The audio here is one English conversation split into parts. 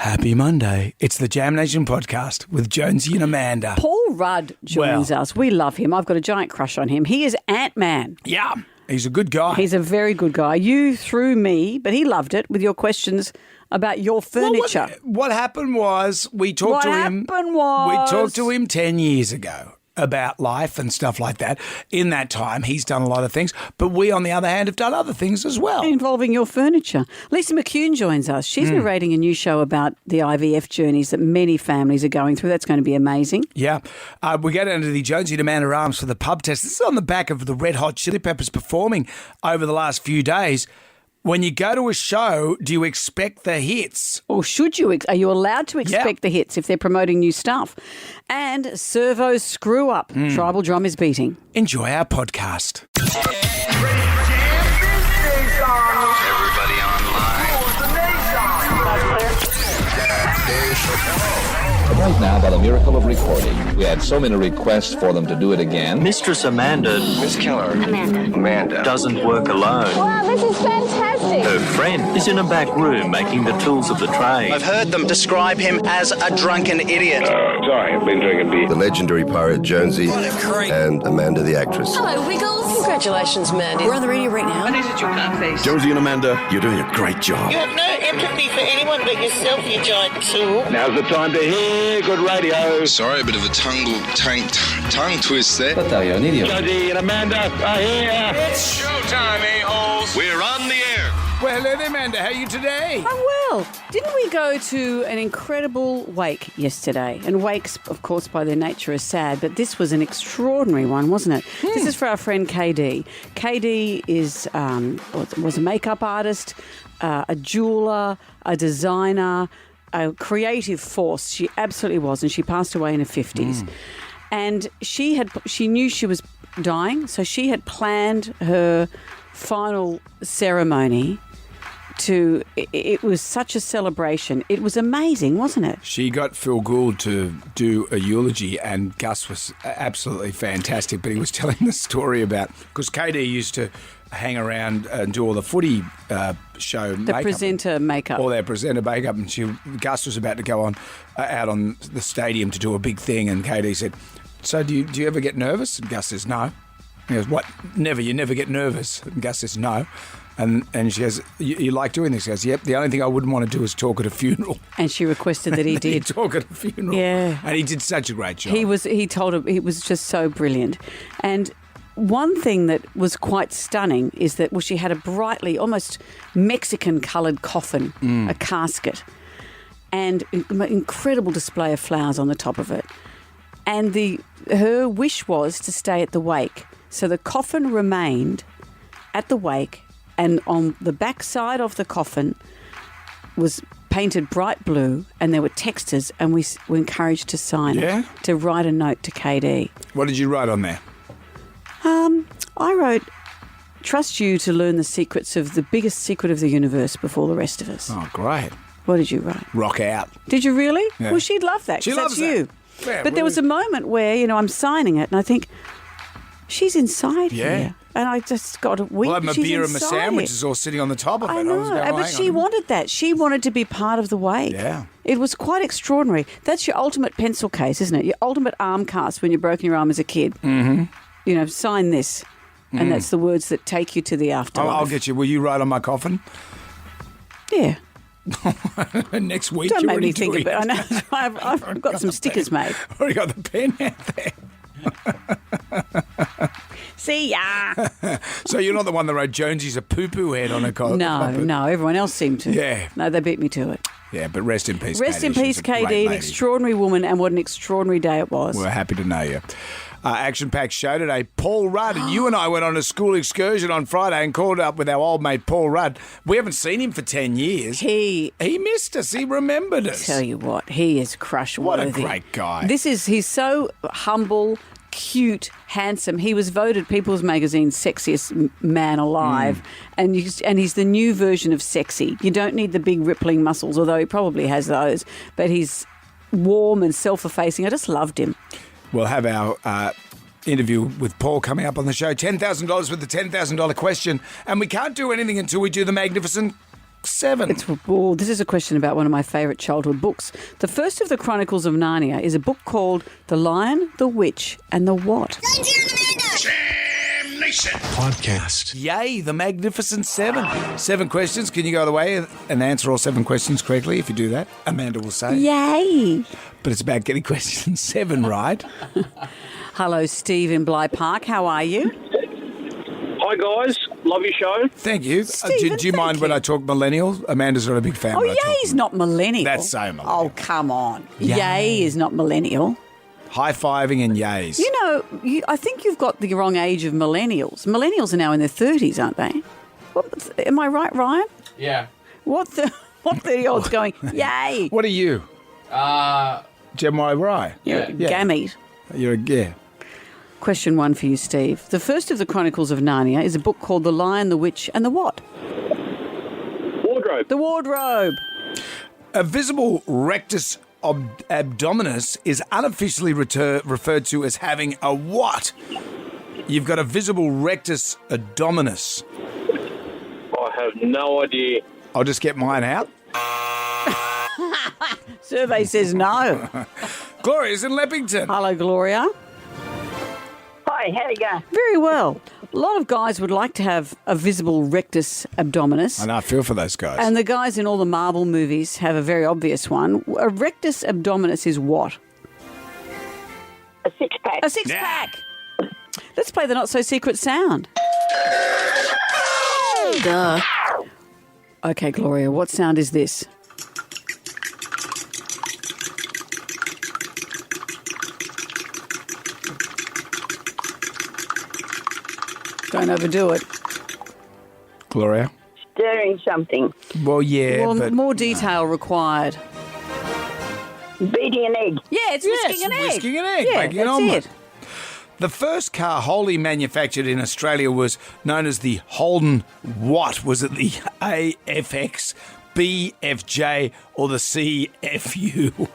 Happy Monday. It's the Jam Nation podcast with Jonesy and Amanda. Paul Rudd joins us. We love him. I've got a giant crush on him. He is Ant-Man. Yeah, he's a good guy. He's a very good guy. You threw me, but he loved it, with your questions about your furniture. Well, what happened was we talked to him 10 years ago about life and stuff like that. In that time, he's done a lot of things, but we, on the other hand, have done other things as well. Involving your furniture. Lisa McCune joins us. She's narrating a new show about the IVF journeys that many families are going through. That's going to be amazing. Yeah. We go down to the Jonesy and Amanda Arms for the pub test. This is on the back of the Red Hot Chili Peppers performing over the last few days. When you go to a show, do you expect the hits? Or should you? Are you allowed to expect the hits if they're promoting new stuff? And Servo's Screw Up. Tribal Drum is beating. Enjoy our podcast. Everybody Right now, by the miracle of recording, we had so many requests for them to do it again. Mistress Amanda. Miss Keller. Amanda. Doesn't work alone. Wow, this is fantastic. Her friend is in a back room making the tools of the trade. I've heard them describe him as a drunken idiot. Sorry, I've been drinking beer. The legendary pirate Jonesy and Amanda the actress. Hello, Wiggles. Congratulations, Mandy. We're on the radio right now. Jonesy and Amanda, you're doing a great job. You have no empathy for anyone but yourself, you giant tool. Now's the time to hear good radio. Sorry, a bit of a tongue twist there. Jonesy and Amanda are here. It's showtime, a-holes. We're on the air. Well, hello, Amanda. How are you today? Oh, well, didn't we go to an incredible wake yesterday? And wakes, of course, by their nature are sad, but this was an extraordinary one, wasn't it? This is for our friend KD. KD is was a makeup artist, a jeweller, a designer, a creative force. She absolutely was, and she passed away in her 50s. And she knew she was dying, so she had planned her final ceremony. It was such a celebration. It was amazing, wasn't it? She got Phil Gould to do a eulogy, and Gus was absolutely fantastic. But he was telling the story about, because KD used to hang around and do all the footy show The makeup. presenter makeup. All their presenter makeup. And Gus was about to go on out on the stadium to do a big thing, and KD said, "So do you ever get nervous?" And Gus says, "No." He goes, "What? Never? You never get nervous?" And Gus says, "No." And she goes, you like doing this?" He goes, "Yep. The only thing I wouldn't want to do is talk at a funeral." And she requested that he did. Talk at a funeral. Yeah. And he did such a great job. He told her he was just so brilliant. And one thing that was quite stunning is that, well, she had a brightly, almost Mexican-coloured coffin, a casket, and an incredible display of flowers on the top of it. And her wish was to stay at the wake. So the coffin remained at the wake, and on the back side of the coffin was painted bright blue, and there were texters, and we were encouraged to sign it, to write a note to KD. What did you write on there? I wrote, "Trust you to learn the secrets of the biggest secret of the universe before the rest of us." Oh, great. What did you write? Rock out. Did you really? Yeah. Well, she'd love that. She 'cause loves that's you. that. Yeah, but there was a moment where, I'm signing it, and I think, she's inside here. And I just got a weep. Well, I have my She's beer and my inside sandwiches all sitting on the top of it. I know, was going, but she wanted that. She wanted to be part of the wake. Yeah. It was quite extraordinary. That's your ultimate pencil case, isn't it? Your ultimate arm cast when you've broken your arm as a kid. Mm-hmm. Sign this. And that's the words that take you to the afterlife. I'll get you. Will you write on my coffin? Yeah. Next week. Don't you're make me already think doing of it. I know. I've got some stickers made. Already got the pen out there. See ya. So you're not the one that wrote Jonesy's a poo-poo head on a coffin? No. Everyone else seemed to. Yeah. No, they beat me to it. Yeah, but rest in peace, Rest KD. in peace, KD, an extraordinary woman, and what an extraordinary day it was. We're happy to know you. Action-packed show today. Paul Rudd, and you and I went on a school excursion on Friday and called up with our old mate Paul Rudd. We haven't seen him for 10 years. He missed us. He remembered us. Tell you what, he is crush-worthy. What a great guy. He's so humble, cute, handsome. He was voted People's Magazine's sexiest man alive, and he's the new version of sexy. You don't need the big rippling muscles, although he probably has those, but he's warm and self-effacing. I just loved him. We'll have our interview with Paul coming up on the show. $10,000 with the $10,000 question, and we can't do anything until we do the magnificent book 7. This is a question about one of my favourite childhood books. The first of the Chronicles of Narnia is a book called The Lion, the Witch and the What? Podcast. Yay, the Magnificent 7. 7 questions. Can you go the way and answer all 7 questions correctly? If you do that, Amanda will say. Yay. But it's about getting question 7 right. Hello, Steve in Bligh Park. How are you? Hi, guys. Love your show. Thank you. Stephen, do you mind when I talk millennial? Amanda's not a big fan. Oh, when I talk Yay's not millennial. That's so millennial. Oh, come on. Yay. Yay is not millennial. High-fiving and yays. You know, I think you've got the wrong age of millennials. Millennials are now in their 30s, aren't they? Am I right, Ryan? Yeah. What 30-year-old's going, yay? What are you? Gem Y Rye. You're a gamete. Yeah. Question 1 for you, Steve. The first of the Chronicles of Narnia is a book called The Lion, the Witch and the What? Wardrobe. The Wardrobe. A visible rectus abdominis is unofficially referred to as having a what? You've got a visible rectus abdominis. I have no idea. I'll just get mine out. Survey says no. Gloria's in Leppington. Hello, Gloria. Hi, how you going? Very well. A lot of guys would like to have a visible rectus abdominis. I know, I feel for those guys. And the guys in all the Marvel movies have a very obvious one. A rectus abdominis is what? A six-pack. A six-pack. Let's play the not-so-secret sound. Duh. Okay, Gloria, what sound is this? Don't overdo it. Gloria? Stirring something. Well, yeah, but more detail required. Beating an egg. Yeah, it's whisking an egg. Whisking an egg, Yeah, making an that's omelette. it. The first car wholly manufactured in Australia was known as the Holden what? Was it the AFX, BFJ or the CFU?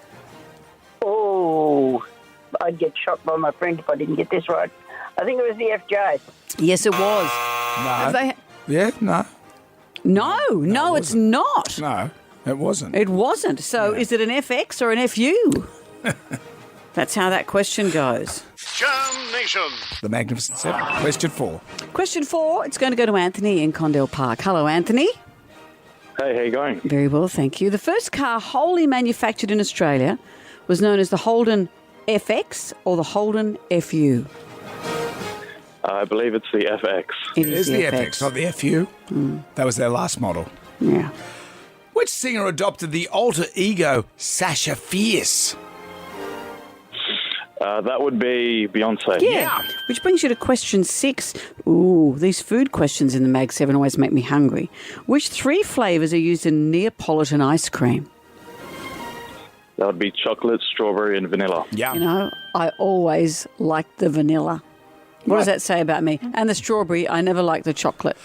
Oh, I'd get shot by my friend if I didn't get this right. I think it was the FJ. Yes, it was. No. Have they- Yeah, no. No, it's not. No, it wasn't. It wasn't. So is it an FX or an FU? That's how that question goes. Jam Nation. The Magnificent 7. Question 4. Question 4, it's going to go to Anthony in Condell Park. Hello, Anthony. Hey, how you going? Very well, thank you. The first car wholly manufactured in Australia was known as the Holden FX or the Holden FU. I believe it's the FX. It is the FX, not the FU. That was their last model. Yeah. Which singer adopted the alter ego Sasha Fierce? That would be Beyonce. Yeah. Which brings you to question 6. Ooh, these food questions in the Mag 7 always make me hungry. Which 3 flavours are used in Neapolitan ice cream? That would be chocolate, strawberry, and vanilla. Yeah. You know, I always like the vanilla. What does that say about me? And the strawberry, I never liked the chocolate.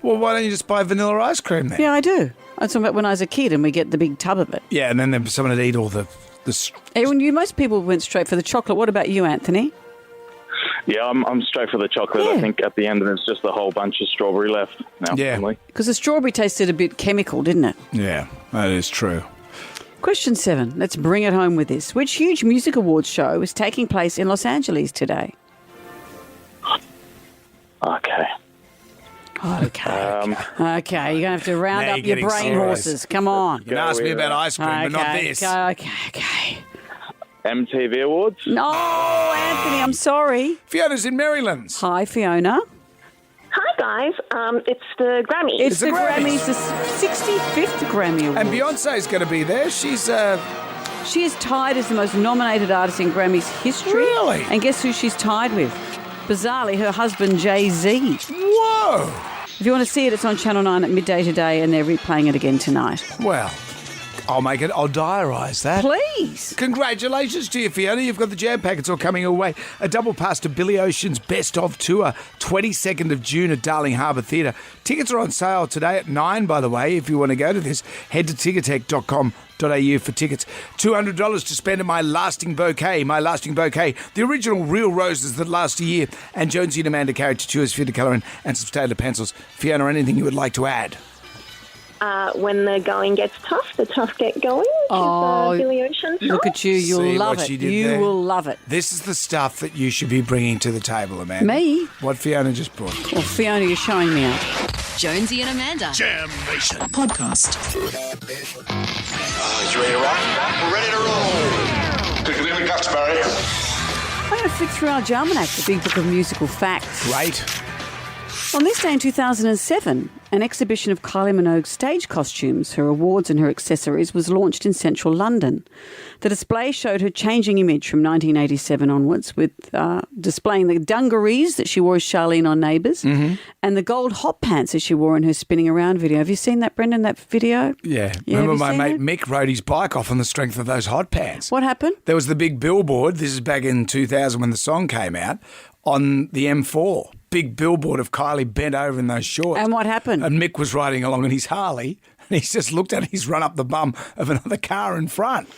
Well, why don't you just buy vanilla ice cream then? Yeah, I do. I'm talking about when I was a kid and we get the big tub of it. Yeah, and then someone would eat all the Most people went straight for the chocolate. What about you, Anthony? Yeah, I'm straight for the chocolate. Yeah. I think at the end there's just a whole bunch of strawberry left now. Yeah. Because the strawberry tasted a bit chemical, didn't it? Yeah, that is true. Question 7. Let's bring it home with this. Which huge music awards show is taking place in Los Angeles today? Okay. Okay, you're going to have to round Now up you're your getting brain serious. horses. Come on. You can ask me about ice cream, but not this. Okay. MTV Awards? No, Anthony, I'm sorry. Fiona's in Maryland. Hi, Fiona. Hi, guys. It's the Grammys. It's the Grammys, the 65th Grammy Award. And Beyonce's going to be there. She's She is tied as the most nominated artist in Grammys history. Really? And guess who she's tied with? Bizarrely, her husband, Jay-Z. Whoa! If you want to see it, it's on Channel 9 at midday today, and they're replaying it again tonight. Well, I'll diarise that. Please. Congratulations to you, Fiona. You've got the jam packets all coming your way. A double pass to Billy Ocean's Best Of Tour, 22nd of June at Darling Harbour Theatre. Tickets are on sale today at 9, by the way. If you want to go to this, head to ticketek.com.au for tickets. $200 to spend at My Lasting Bouquet. My Lasting Bouquet, the original real roses that last a year. And Jonesy and Amanda character tours for you to colour in and some Staedtler pencils. Fiona, anything you would like to add? when the going gets tough, the tough get going. Oh, Billy Ocean song. Look at you. You'll See love what it. she did You there? will love it. This is the stuff that you should be bringing to the table, Amanda. Me? What Fiona just brought. Well, Fiona, you're showing me out. Jonesy and Amanda. Jam Nation. Podcast. You ready to rock? We're ready to roll. Pick it in the guts, Barry. I'm going to flick through our Almanac, the big book of musical facts. Great. On this day in 2007, an exhibition of Kylie Minogue's stage costumes, her awards and her accessories was launched in central London. The display showed her changing image from 1987 onwards, with displaying the dungarees that she wore as Charlene on Neighbours and the gold hot pants that she wore in her spinning around video. Have you seen that, Brendan, that video? Yeah. Yeah, Remember have my you mate seen Mick rode his bike off on the strength of those hot pants. What happened? There was the big billboard. This is back in 2000 when the song came out on the M4. Big billboard of Kylie bent over in those shorts. And what happened? And Mick was riding along on his Harley, and he's just looked at it. He's run up the bum of another car in front.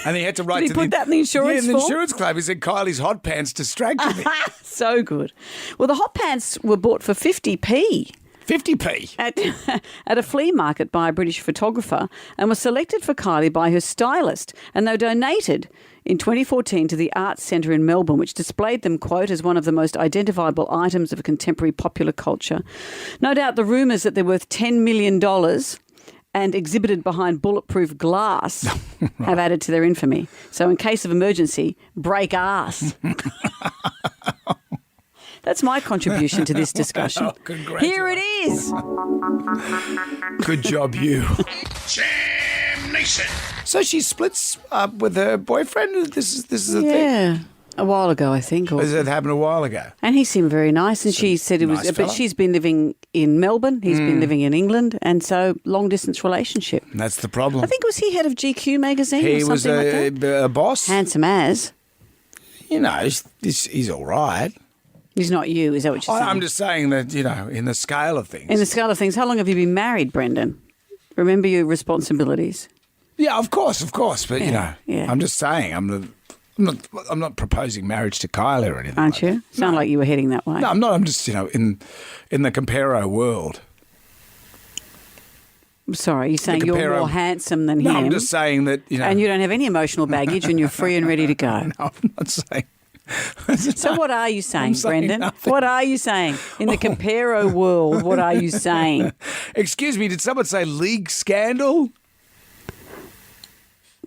And he had to write Did he to put that in the insurance Yeah, in the form? insurance claim. He said, Kylie's hot pants distracted me. So good. Well, the hot pants were bought for 50p. 50p. At a flea market by a British photographer and were selected for Kylie by her stylist, and they were donated in 2014 to the Arts Centre in Melbourne, which displayed them, quote, as one of the most identifiable items of contemporary popular culture. No doubt the rumours that they're worth $10 million and exhibited behind bulletproof glass have added to their infamy. So in case of emergency, break ass. That's my contribution to this discussion. Here it is. Good job, you. Jam Nation. So she splits up with her boyfriend? This is the thing? Yeah. A while ago, I think. Or it happened a while ago? And he seemed very nice. And she said it was, nice but fella. she's been living in Melbourne. He's been living in England. And so long distance relationship. And that's the problem. I think, was he head of GQ magazine He or was something like that? a boss. Handsome as. You know, he's all right. He's not you, is that what you're saying? I'm just saying that, you know, in the scale of things. In the scale of things, how long have you been married, Brendan? Remember your responsibilities. Yeah, of course. But, you know, yeah. I'm just saying, I'm not proposing marriage to Kylie or anything. Aren't like you? Sound like you were heading that way. No, I'm not. I'm just, you know, in the Comparo world. Sorry, you're saying you're more handsome than him. No, I'm just saying that, you know. And you don't have any emotional baggage and you're free and ready to go. No, I'm not saying. So what are you saying, Brendan? Nothing. What are you saying? In the Comparo world, what are you saying? Excuse me, did someone say league scandal?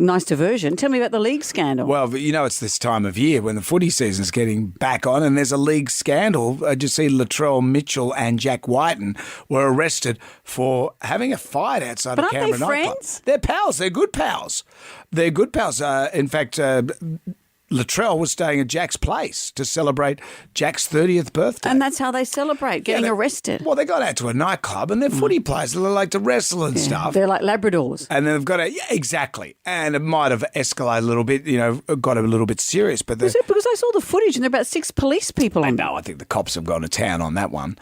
Nice diversion. Tell me about the league scandal. Well, you know, it's this time of year when the footy season's getting back on and there's a league scandal. Did you see Latrell Mitchell and Jack Whiten were arrested for having a fight outside But of aren't Canberra they nightclub? friends? They're pals. They're good pals. In fact, Latrell was staying at Jack's place to celebrate Jack's 30th birthday. And that's how they celebrate, getting arrested. Well, they got out to a nightclub and they're footy players. They like to wrestle and stuff. They're like Labradors. And then they've got yeah, exactly. And it might have escalated a little bit, you know, got a little bit serious. But Was it because I saw the footage and there are about 6 police people on no, I think the cops have gone to town on that one.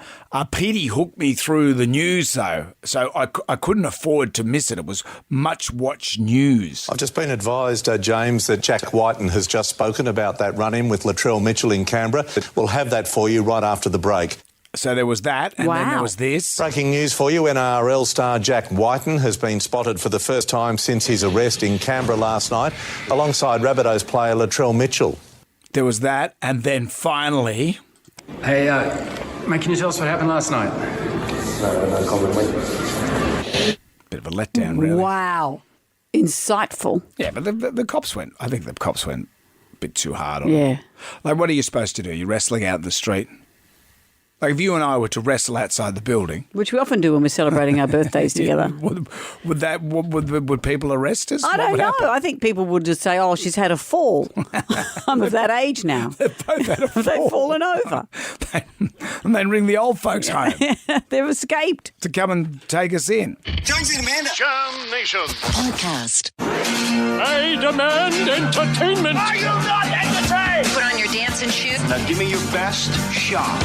Petey hooked me through the news, though, so I couldn't afford to miss it. It was much-watched news. I've just been advised, James, that Jack Whiten has just spoken about that run-in with Latrell Mitchell in Canberra. We'll have that for you right after the break. So there was that, and then there was this. Breaking news for you, NRL star Jack Whiten has been spotted for the first time since his arrest in Canberra last night, alongside Rabbitohs player Latrell Mitchell. There was that, and then finally... Hey, mate, can you tell us what happened last night? No comment, mate. Bit of a letdown, really. Wow. Insightful. Yeah, but the cops went... I think the cops went a bit too hard on Yeah. it. Like, what are you supposed to do? You're wrestling out in the street? Like, if you and I were to wrestle outside the building... Which we often do when we're celebrating our birthdays together. Would people arrest us? I don't know. I think people would just say, oh, she's had a fall. I'm of that age now. They've both had a fall. They've fallen over. And then ring the old folks home. They've escaped. To come and take us in. Jonesy and Amanda. Jam Nation. Podcast. I demand entertainment. Are you not entertained? Put on your dancing shoes. Now give me your best shot.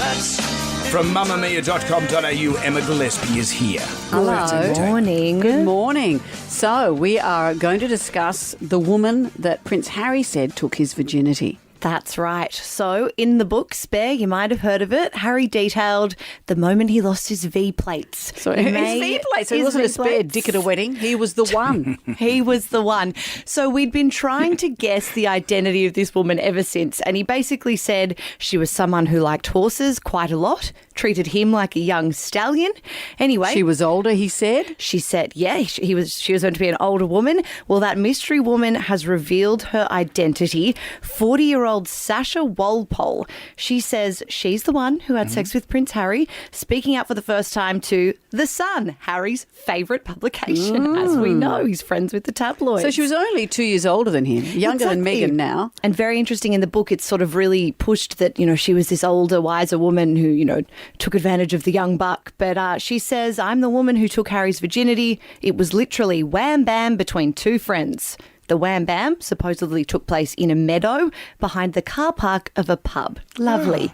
From mamamia.com.au, Emma Gillespie is here. Hello. Morning. Good morning. So we are going to discuss the woman that Prince Harry said took his virginity. That's right. So, in the book Spare, you might have heard of it, Harry detailed the moment he lost his V-plates. So his V-plates. So he wasn't a spare dick at a wedding. He was the one. He was the one. So we'd been trying to guess the identity of this woman ever since. And he basically said she was someone who liked horses quite a lot, treated him like a young stallion. Anyway. She was older, he said? She said, yeah, she was meant to be an older woman. Well, that mystery woman has revealed her identity. 40-year-old Sasha Walpole. She says she's the one who had sex with Prince Harry, speaking out for the first time to The Sun, Harry's favourite publication. As we know, he's friends with the tabloids. So she was only 2 years older than him, younger than Meghan now. And very interesting in the book, it's sort of really pushed that, she was this older, wiser woman who, took advantage of the young buck. But she says, I'm the woman who took Harry's virginity. It was literally wham bam between two friends. The wham bam supposedly took place in a meadow behind the car park of a pub. Lovely.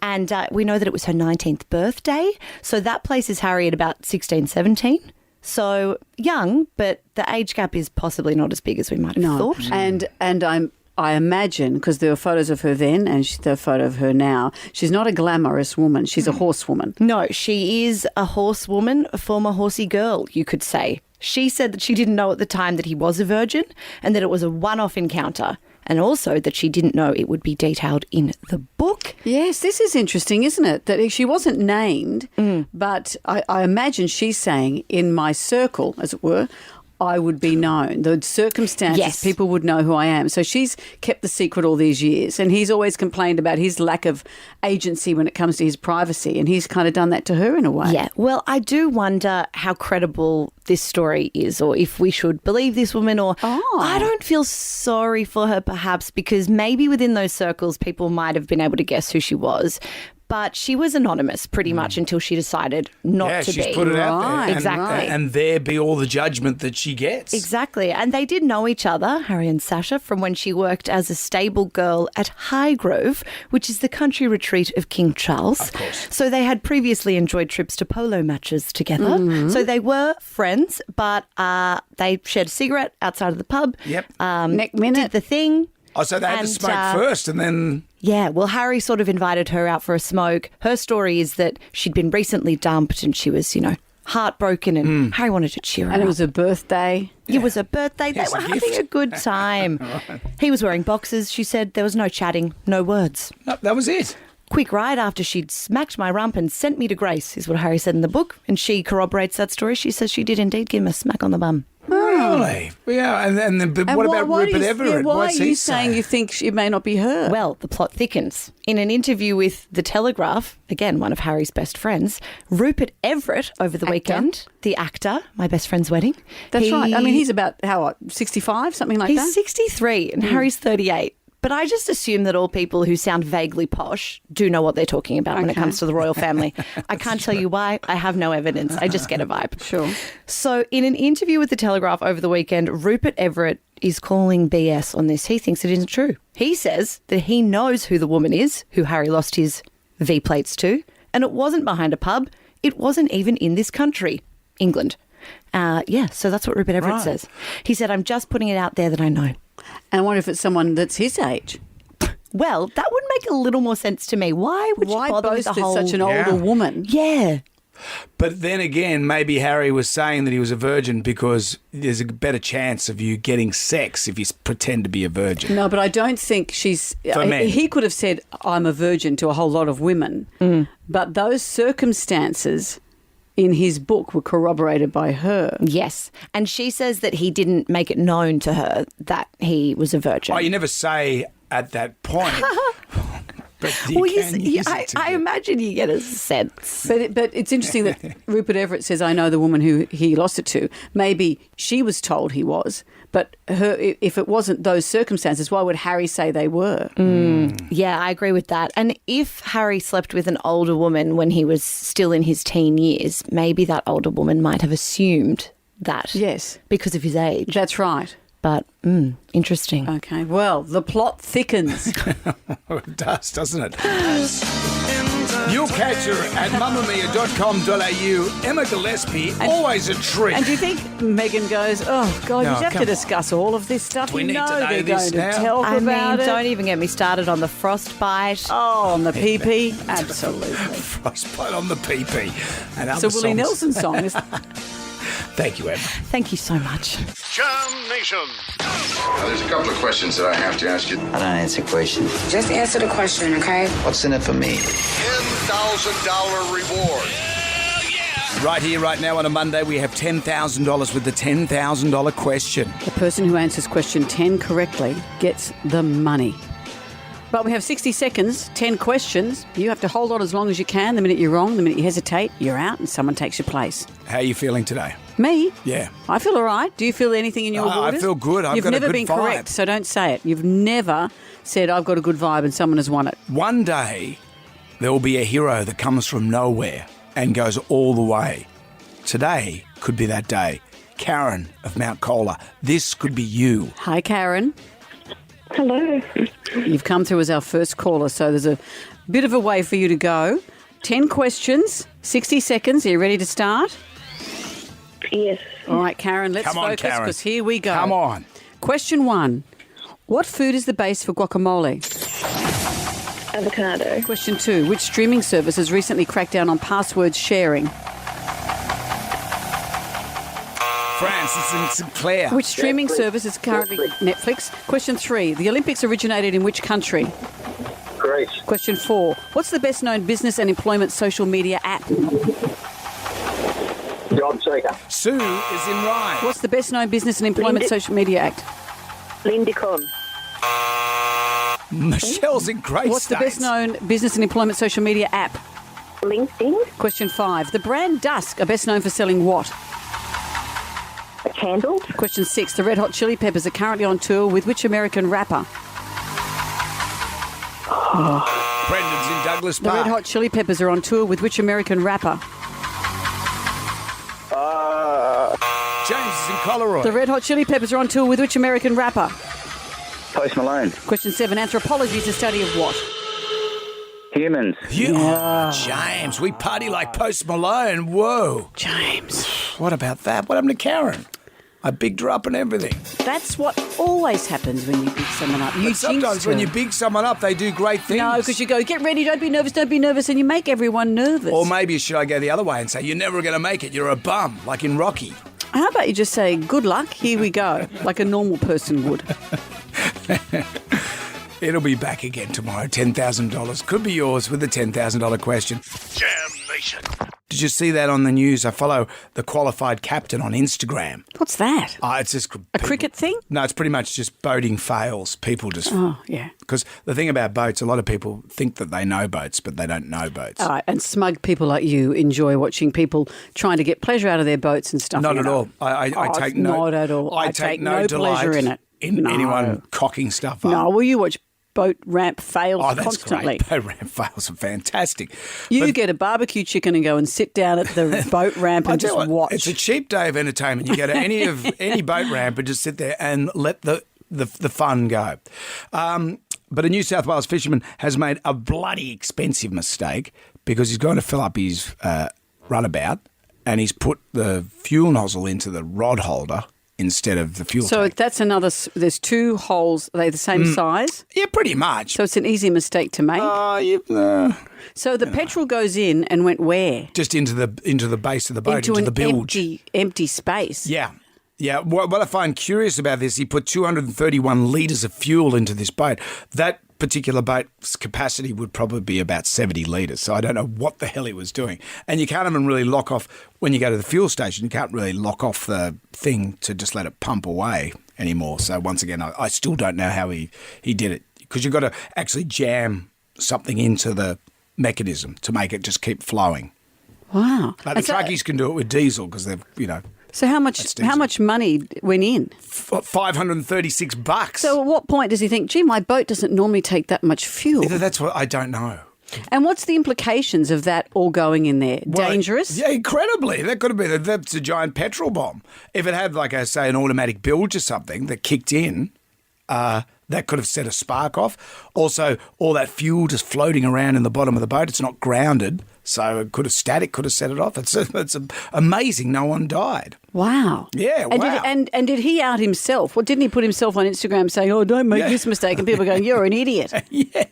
And we know that it was her 19th birthday. So that places Harry at about 16, 17. So young, but the age gap is possibly not as big as we might have thought. And I imagine, because there were photos of her then and there are photo of her now, she's not a glamorous woman. She's a horsewoman. No, she is a horsewoman, a former horsey girl, you could say. She said that she didn't know at the time that he was a virgin and that it was a one-off encounter, and also that she didn't know it would be detailed in the book. Yes, this is interesting, isn't it? That she wasn't named, but I imagine she's saying, in my circle, as it were, I would be known. The circumstances, people would know who I am. So she's kept the secret all these years, and he's always complained about his lack of agency when it comes to his privacy, and he's kind of done that to her in a way. Yeah, well, I do wonder how credible this story is, or if we should believe this woman, or I don't feel sorry for her perhaps, because maybe within those circles people might have been able to guess who she was. But she was anonymous pretty much until she decided not to be. Yeah, she's put it out there. Exactly. And there be all the judgment that she gets. Exactly. And they did know each other, Harry and Sasha, from when she worked as a stable girl at Highgrove, which is the country retreat of King Charles. Of course. So they had previously enjoyed trips to polo matches together. So they were friends, but they shared a cigarette outside of the pub. Yep. Next minute. Did the thing. Oh, so they had to smoke first and then... Yeah, well, Harry sort of invited her out for a smoke. Her story is that she'd been recently dumped and she was, heartbroken, and Harry wanted to cheer her up. And it was a birthday. It was a birthday. They were having a good time. Right. He was wearing boxers. She said there was no chatting, no words. No, that was it. Quick ride after she'd smacked my rump and sent me to grace, is what Harry said in the book. And she corroborates that story. She says she did indeed give him a smack on the bum. Really? Yeah, but what about Rupert Everett? Yeah, why What's are he you saying you think it may not be her? Well, the plot thickens. In an interview with The Telegraph, again, one of Harry's best friends, Rupert Everett over the weekend, the actor, My Best Friend's Wedding. That's right. I mean, he's about, 65, something like that? He's 63 and Harry's 38. But I just assume that all people who sound vaguely posh do know what they're talking about when it comes to the royal family. I can't tell you why. I have no evidence. I just get a vibe. Sure. So in an interview with The Telegraph over the weekend, Rupert Everett is calling BS on this. He thinks it isn't true. He says that he knows who the woman is who Harry lost his V-plates to, and it wasn't behind a pub. It wasn't even in this country, England. So that's what Rupert Everett says. He said, I'm just putting it out there that I know. And I wonder if it's someone that's his age. Well, that would make a little more sense to me. Why would you bother with the whole... such an older woman? Yeah. But then again, maybe Harry was saying that he was a virgin because there's a better chance of you getting sex if you pretend to be a virgin. No, but I don't think she's... For men. He could have said, I'm a virgin to a whole lot of women. But those circumstances... in his book were corroborated by her. Yes. And she says that he didn't make it known to her that he was a virgin. Oh, you never say at that point. But I imagine you get a sense. But it's interesting that Rupert Everett says, I know the woman who he lost it to. Maybe she was told he was, but if it wasn't those circumstances, why would Harry say they were? Yeah, I agree with that. And if Harry slept with an older woman when he was still in his teen years, maybe that older woman might have assumed that. Yes. Because of his age. That's right. But interesting. Okay, well, the plot thickens. It does, doesn't it? You'll catch her at mamamia.com.au. Emma Gillespie, always a treat. And do you think Megan goes, oh, God, No, you have to discuss all of this stuff? We you need know to know they're this going now. to talk I about mean, it. don't even get me started on the frostbite. Oh, on the PP? Absolutely. Frostbite on the PP. And It's a Willie Nelson song, isn't it? Thank you, Emma. Thank you so much. Jam Nation. Now, there's a couple of questions that I have to ask you. I don't answer questions. Just answer the question, okay? What's in it for me? $10,000 reward. Right here, right now on a Monday, we have $10,000 with the $10,000 question. The person who answers question 10 correctly gets the money. But we have 60 seconds, 10 questions. You have to hold on as long as you can. The minute you're wrong, the minute you hesitate, you're out and someone takes your place. How are you feeling today? Me? Yeah. I feel all right. Do you feel anything in your I borders? feel good. I've You've got a never good been vibe. correct, so don't say it. You've never said, I've got a good vibe and someone has won it. One day, there will be a hero that comes from nowhere and goes all the way. Today could be that day. Karen of Mount Colah, this could be you. Hi, Karen. Hello. You've come through as our first caller, so there's a bit of a way for you to go. 10 questions, 60 seconds. Are you ready to start? Yes. All right, Karen, let's Come on, focus Karen. because here we go. Come on. Question 1. What food is the base for guacamole? Avocado. Question 2. Which streaming service has recently cracked down on password sharing? Francis and Sinclair. Which streaming service is currently Netflix? Question 3. The Olympics originated in which country? Greece. Question 4. What's the best known business and employment social media app? Job seeker. Sue is in right. What's the best known business and employment social media act? Lindicon. Michelle's in great What's the best known business and employment social media app? LinkedIn. Question 5. The brand Dusk are best known for selling what? A candle. Question 6. The Red Hot Chili Peppers are currently on tour with which American rapper? Brendan's in Douglas The Park. Red Hot Chili Peppers are on tour with which American rapper? James is in Colorado. The Red Hot Chili Peppers are on tour with which American rapper? Post Malone. Question 7. Anthropology is the study of what? Humans. James, we party like Post Malone. Whoa. James. What about that? What happened to Karen? I bigged her up and everything. That's what always happens when you big someone up. You But sometimes jinxed when her. you big someone up, they do great things. No, because you go, get ready, don't be nervous, and you make everyone nervous. Or maybe should I go the other way and say, you're never going to make it, you're a bum, like in Rocky. How about you just say, good luck, here we go, like a normal person would. It'll be back again tomorrow. $10,000 could be yours with the $10,000 question. Jam Nation. Did you see that on the news? I follow the qualified captain on Instagram. What's that? It's just A cricket thing? No, it's pretty much just boating fails. People just... Oh, yeah. Because the thing about boats, a lot of people think that they know boats, but they don't know boats. All right, and smug people like you enjoy watching people trying to get pleasure out of their boats and stuff. Not you at know. all. I take no... Not at all. I take no pleasure delight in it. in No. anyone cocking stuff up. No, well, you watch boat ramp fails Oh, that's constantly. great. Boat ramp fails are fantastic. You But get a barbecue chicken and go and sit down at the boat ramp I and tell just you what, watch. it's a cheap day of entertainment. You go to any boat ramp and just sit there and let the fun go. But a New South Wales fisherman has made a bloody expensive mistake because he's going to fill up his runabout and he's put the fuel nozzle into the rod holder instead of the fuel So tank. that's another. There's two holes. Are they the same size? Yeah, pretty much. So it's an easy mistake to make. So the petrol goes in and went where? Just into the base of the boat, into the bilge. Empty space. Yeah. Yeah, what I find curious about this, he put 231 litres of fuel into this boat. That particular boat's capacity would probably be about 70 litres, so I don't know what the hell he was doing. And you can't even really lock off, when you go to the fuel station, you can't really lock off the thing to just let it pump away anymore. So once again, I still don't know how he did it, because you've got to actually jam something into the mechanism to make it just keep flowing. Wow. Like the truckies can do it with diesel because they've, So how much money went in? $536. So at what point does he think, gee, my boat doesn't normally take that much fuel? That's what I don't know. And what's the implications of that all going in there? Well, dangerous? Yeah, incredibly. That could have been that's a giant petrol bomb. If it had, like I say, an automatic bilge or something that kicked in, that could have set a spark off. Also, all that fuel just floating around in the bottom of the boat. It's not grounded, so it could have set it off. It's amazing no one died. Wow. Yeah, wow. And did he out himself? Well, didn't he put himself on Instagram saying, "Oh, don't make this mistake," and people going, "You're an idiot." Yeah.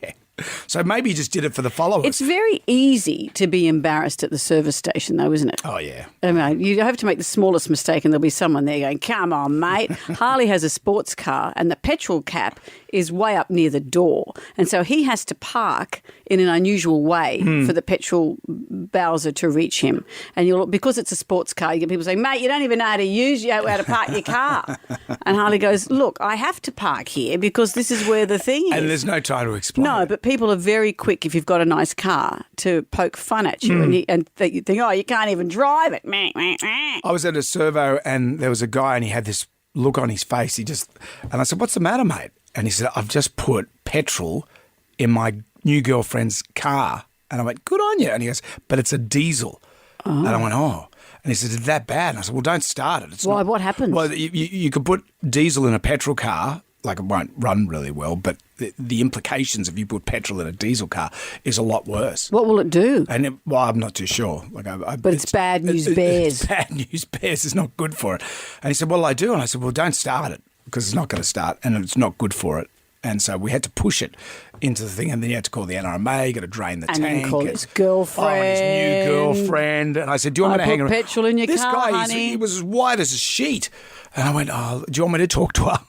So maybe he just did it for the followers. It's very easy to be embarrassed at the service station, though, isn't it? Oh, yeah. I mean, you have to make the smallest mistake and there'll be someone there going, "Come on, mate." Harley has a sports car and the petrol cap is way up near the door. And so he has to park in an unusual way for the petrol bowser to reach him. And because it's a sports car, you get people saying, "Mate, you don't even know how to park your car." And Harley goes, "Look, I have to park here because this is where the thing is." And there's no time to explain. No, but people are very quick, if you've got a nice car, to poke fun at you and you think, "Oh, you can't even drive it." I was at a servo and there was a guy and he had this look on his face. And I said, "What's the matter, mate?" And he said, "I've just put petrol in my new girlfriend's car." And I went, "Good on you." And he goes, "But it's a diesel." And I went, "Oh." And he said, "Is that bad?" And I said, "Well, don't start it." Why? What happens? Well, you could put diesel in a petrol car, like it won't run really well, but the implications if you put petrol in a diesel car is a lot worse. What will it do? And I'm not too sure. But it's bad news bears. It's bad news bears. It's not good for it. And he said, "Well, I do." And I said, "Well, don't start it because it's not going to start and it's not good for it." And so we had to push it into the thing, and then you had to call the NRMA, got to drain the tank. And then call his girlfriend. Oh, his new girlfriend. And I said, "Do you want me to hang around?" Petrol in your this car, guy, honey. he was as white as a sheet. And I went, "Oh, do you want me to talk to her?"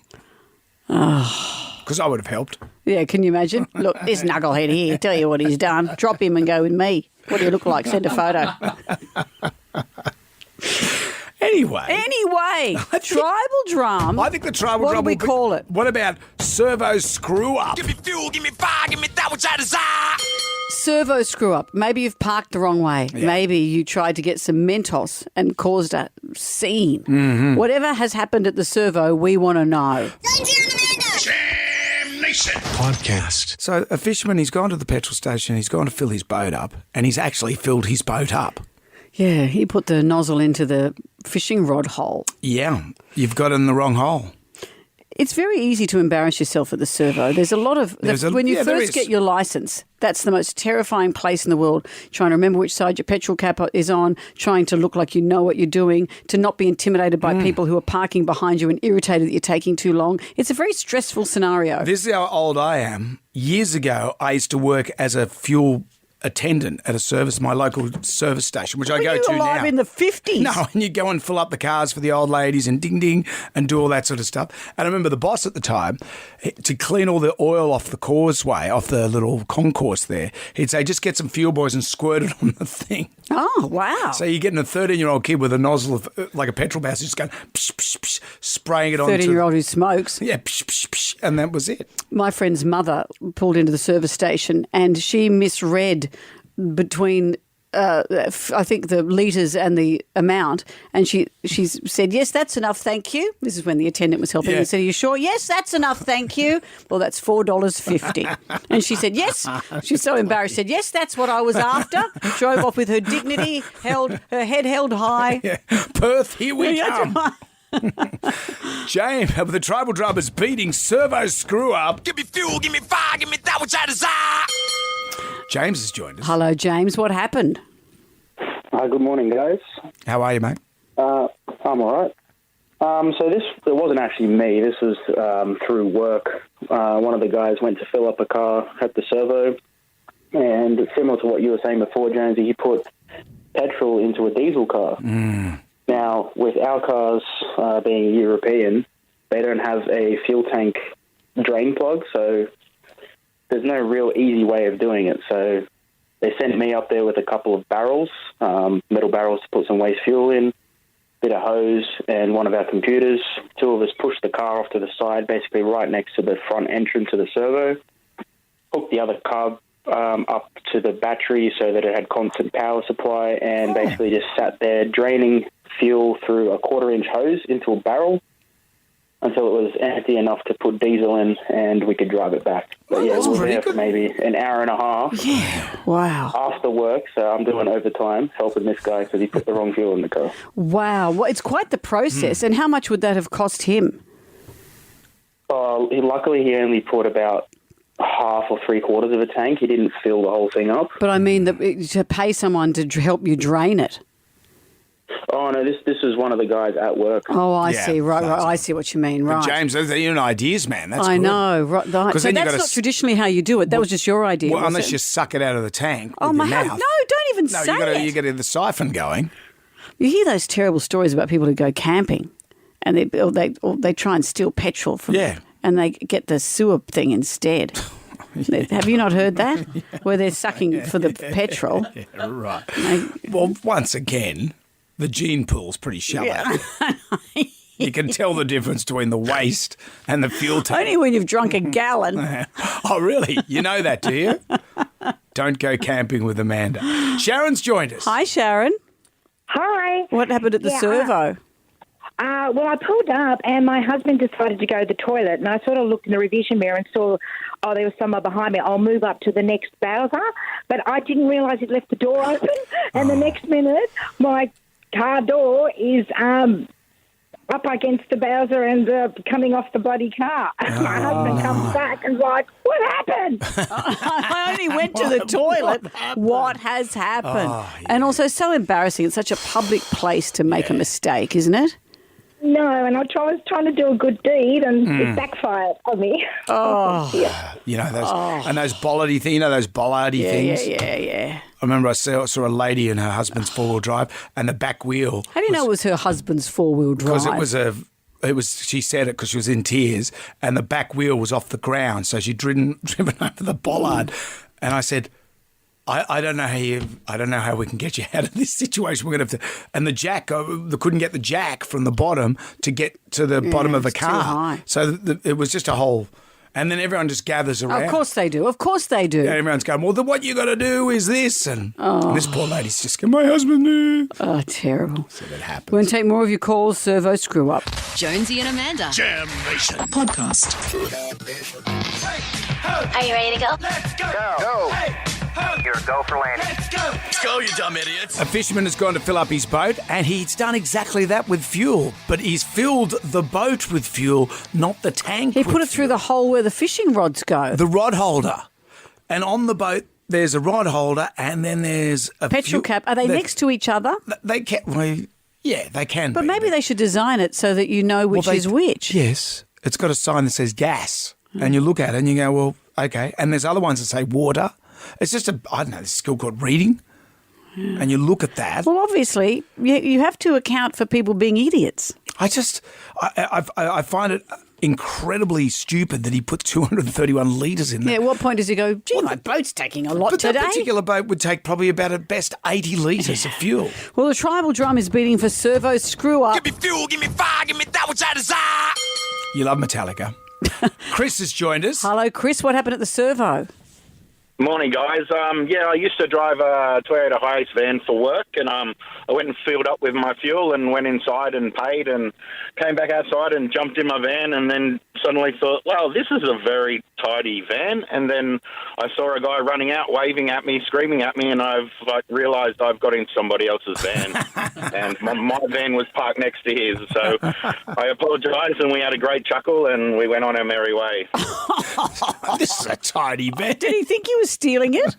Because I would have helped. Yeah, can you imagine? Look, this knucklehead here, tell you what he's done. Drop him and go with me. What do you look like? Send a photo. Anyway, tribal drum. I think the tribal what drum. What do we call it? What about Servo screw up? Give me fuel, give me fire, give me that which I desire. Servo screw up. Maybe you've parked the wrong way. Yeah. Maybe you tried to get some Mentos and caused a scene. Mm-hmm. Whatever has happened at the servo, we want to know. Podcast. So a fisherman, he's gone to the petrol station, he's gone to fill his boat up, and he's actually filled his boat up. Yeah, he put the nozzle into the fishing rod hole. Yeah, you've got it in the wrong hole. It's very easy to embarrass yourself at the servo. There's a lot of... when you first get your licence, that's the most terrifying place in the world, trying to remember which side your petrol cap is on, trying to look like you know what you're doing, to not be intimidated by people who are parking behind you and irritated that you're taking too long. It's a very stressful scenario. This is how old I am. Years ago, I used to work as a fuel attendant at my local service station, which I go to now. You were alive in the 50s. No, and you go and fill up the cars for the old ladies and ding and do all that sort of stuff. And I remember the boss at the time, to clean all the oil off the causeway, off the little concourse there, he'd say, "Just get some fuel, boys, and squirt it on the thing." Oh, wow. So you're getting a 13-year-old kid with a nozzle of like a petrol bowser, just going psh, psh, psh, spraying it on. 13-year-old who smokes. Yeah, psh, psh, psh, and that was it. My friend's mother pulled into the service station and she misread between I think the litres and the amount, and she said, "Yes, that's enough, thank you." This is when the attendant was helping. He said, "Are you sure?" "Yes, that's enough, thank you." "Well, that's $4.50. And she said, "Yes." She's so embarrassed. She said, "Yes, that's what I was after." Drove off with her dignity, her head held high. Yeah. Perth, here we come. James, the tribal drum is beating Servo screw up. Give me fuel, give me fire, give me that which I desire. James has joined us. Hello, James. What happened? Good morning, guys. How are you, mate? I'm all right. So it wasn't actually me. This was through work. One of the guys went to fill up a car at the servo, and similar to what you were saying before, Jonesy, he put petrol into a diesel car. Now, with our cars being European, they don't have a fuel tank drain plug, so there's no real easy way of doing it. So they sent me up there with a couple of barrels, metal barrels to put some waste fuel in, bit of hose, and one of our computers. Two of us pushed the car off to the side, basically right next to the front entrance of the servo, hooked the other car up to the battery so that it had constant power supply, and basically just sat there draining fuel through a 1/4-inch hose into a barrel until it was empty enough to put diesel in and we could drive it back. But we were there for maybe an hour and a half. Yeah, wow. After work, so I'm doing overtime helping this guy because he put the wrong fuel in the car. Wow, well, it's quite the process. And how much would that have cost him? Luckily, he only put about half or three-quarters of a tank. He didn't fill the whole thing up. But I mean, to pay someone to help you drain it. Oh, no, this is one of the guys at work. Oh, I see. Right. I see what you mean. Right. But James, you're an ideas man. That's I good. know. Right. So that's not traditionally how you do it. That was just your idea. Well, unless you suck it out of the tank. Oh, with my your head. mouth. No, don't even say it. You get the siphon going. You hear those terrible stories about people who go camping and they try and steal petrol from and they get the sewer thing instead. Have you not heard that? Where they're sucking for the petrol. Yeah, right. Well, once again, the gene pool's pretty shallow. Yeah. You can tell the difference between the waste and the fuel tank. Only when you've drunk a gallon. Oh, really? You know that, do you? Don't go camping with Amanda. Sharon's joined us. Hi, Sharon. Hi. What happened at the servo? Well, I pulled up and my husband decided to go to the toilet, and I sort of looked in the revision mirror and saw, there was someone behind me. I'll move up to the next Bowser, but I didn't realise he'd left the door open, and the next minute my car door is up against the Bowser and coming off the bloody car. My husband comes back and is like, what happened? I only went to the toilet. What has happened? Oh, yeah. And also so embarrassing. It's such a public place to make a mistake, isn't it? No, and I was trying to do a good deed and it backfired on me. Oh. You know, those bollardy things, those bollardy things? Yeah. I remember I saw a lady in her husband's four-wheel drive and the back wheel. How do you know it was her husband's four-wheel drive? Because she said it because she was in tears and the back wheel was off the ground, so she'd driven over the bollard. And I said, I don't know how we can get you out of this situation. We're going to have to, and the jack, they couldn't get the jack from the bottom to get to the bottom of the car. Too high. So it was just a whole, and then everyone just gathers around. Of course they do. Yeah, everyone's going, well, then what you got to do is this, and this poor lady's just going, my husband. Oh, terrible. So that happens. We're going to take more of your calls. Servo, screw up. Jonesy and Amanda. Jam Nation Podcast. Are you ready to go? Let's go. Here, go for landing. Let's go, you dumb idiots. A fisherman has gone to fill up his boat, and he's done exactly that with fuel. But he's filled the boat with fuel, not the tank. He put it through the hole where the fishing rods go. The rod holder. And on the boat, there's a rod holder, and then there's a petrol cap. Are they next to each other? They can. Well, yeah, they can. But maybe they should design it so that you know which is which. Yes, it's got a sign that says gas, and you look at it and you go, well, okay. And there's other ones that say water. It's just I don't know, this skill called reading. Yeah. And you look at that. Well, obviously, you have to account for people being idiots. I find it incredibly stupid that he puts 231 litres in there. Yeah, at what point does he go, gee, my boat's taking a lot today? That particular boat would take probably about at best 80 litres of fuel. Well, the tribal drum is beating for Servo, screw up. Give me fuel, give me fire, give me that which I desire. You love Metallica. Chris has joined us. Hello, Chris. What happened at the Servo? Morning, guys. I used to drive a Toyota Hiace van for work, and I went and filled up with my fuel and went inside and paid and came back outside and jumped in my van and then suddenly thought, wow, this is a very tidy van. And then I saw a guy running out, waving at me, screaming at me, and I've realised I've got in somebody else's van. And my van was parked next to his. So I apologised, and we had a great chuckle, and we went on our merry way. This is a tidy van. Did he think he was stealing it?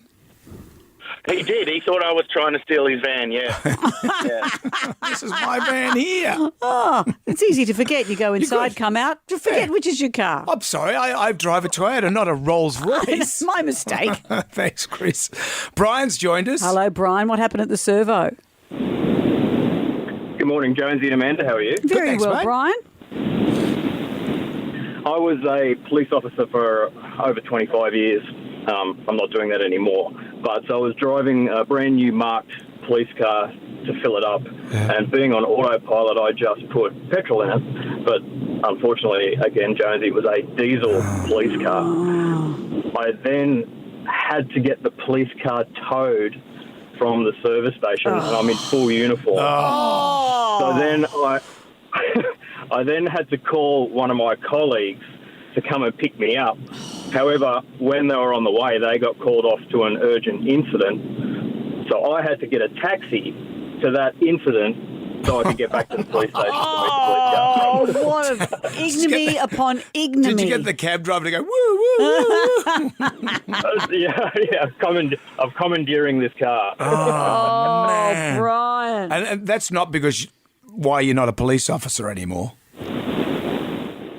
He did. He thought I was trying to steal his van, yeah. This is my van here. Oh, it's easy to forget. You go inside, come out, to forget which is your car. I'm sorry, I drive a Toyota, not a Rolls Royce. That's my mistake. Thanks, Chris. Brian's joined us. Hello, Brian. What happened at the Servo? Good morning, Jonesy and Amanda. How are you? Very thanks, well, mate. Brian. I was a police officer for over 25 years. I'm not doing that anymore. But so I was driving a brand new marked police car to fill it up. Yeah. And being on autopilot, I just put petrol in it. But unfortunately, again, Jonesy, it was a diesel police car. I then had to get the police car towed from the service station, and I'm in full uniform. So then I then had to call one of my colleagues to come and pick me up. However, when they were on the way, they got called off to an urgent incident. So I had to get a taxi to that incident so I could get back to the police station. Oh, what an ignominy upon ignominy. Did you get the cab driver to go, woo, woo, woo? Yeah, I'm commandeering this car. Oh, man. Brian. And that's not because why you're not a police officer anymore.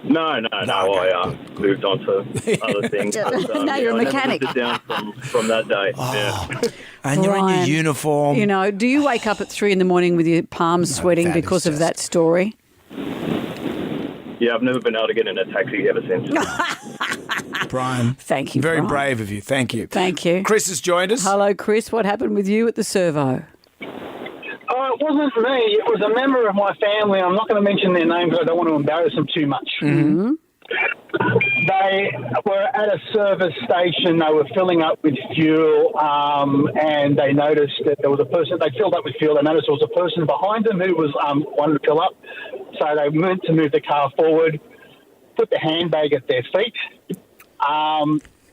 No. I moved on to other things. But, now you're a mechanic. I never lived it down from that day. Yeah. And you're in your uniform. You know, do you wake up at 3 a.m. with your palms sweating because of that story? Yeah, I've never been able to get in a taxi ever since. Brian. Thank you, Very Brian. brave of you. Thank you. Thank you. Chris has joined us. Hello, Chris. What happened with you at the servo? It wasn't me. It was a member of my family. I'm not going to mention their name because I don't want to embarrass them too much. Mm-hmm. They were at a service station. They were filling up with fuel, and they noticed that there was a person. They filled up with fuel. They noticed there was a person behind them who was wanted to fill up. So they went to move the car forward, put the handbag at their feet,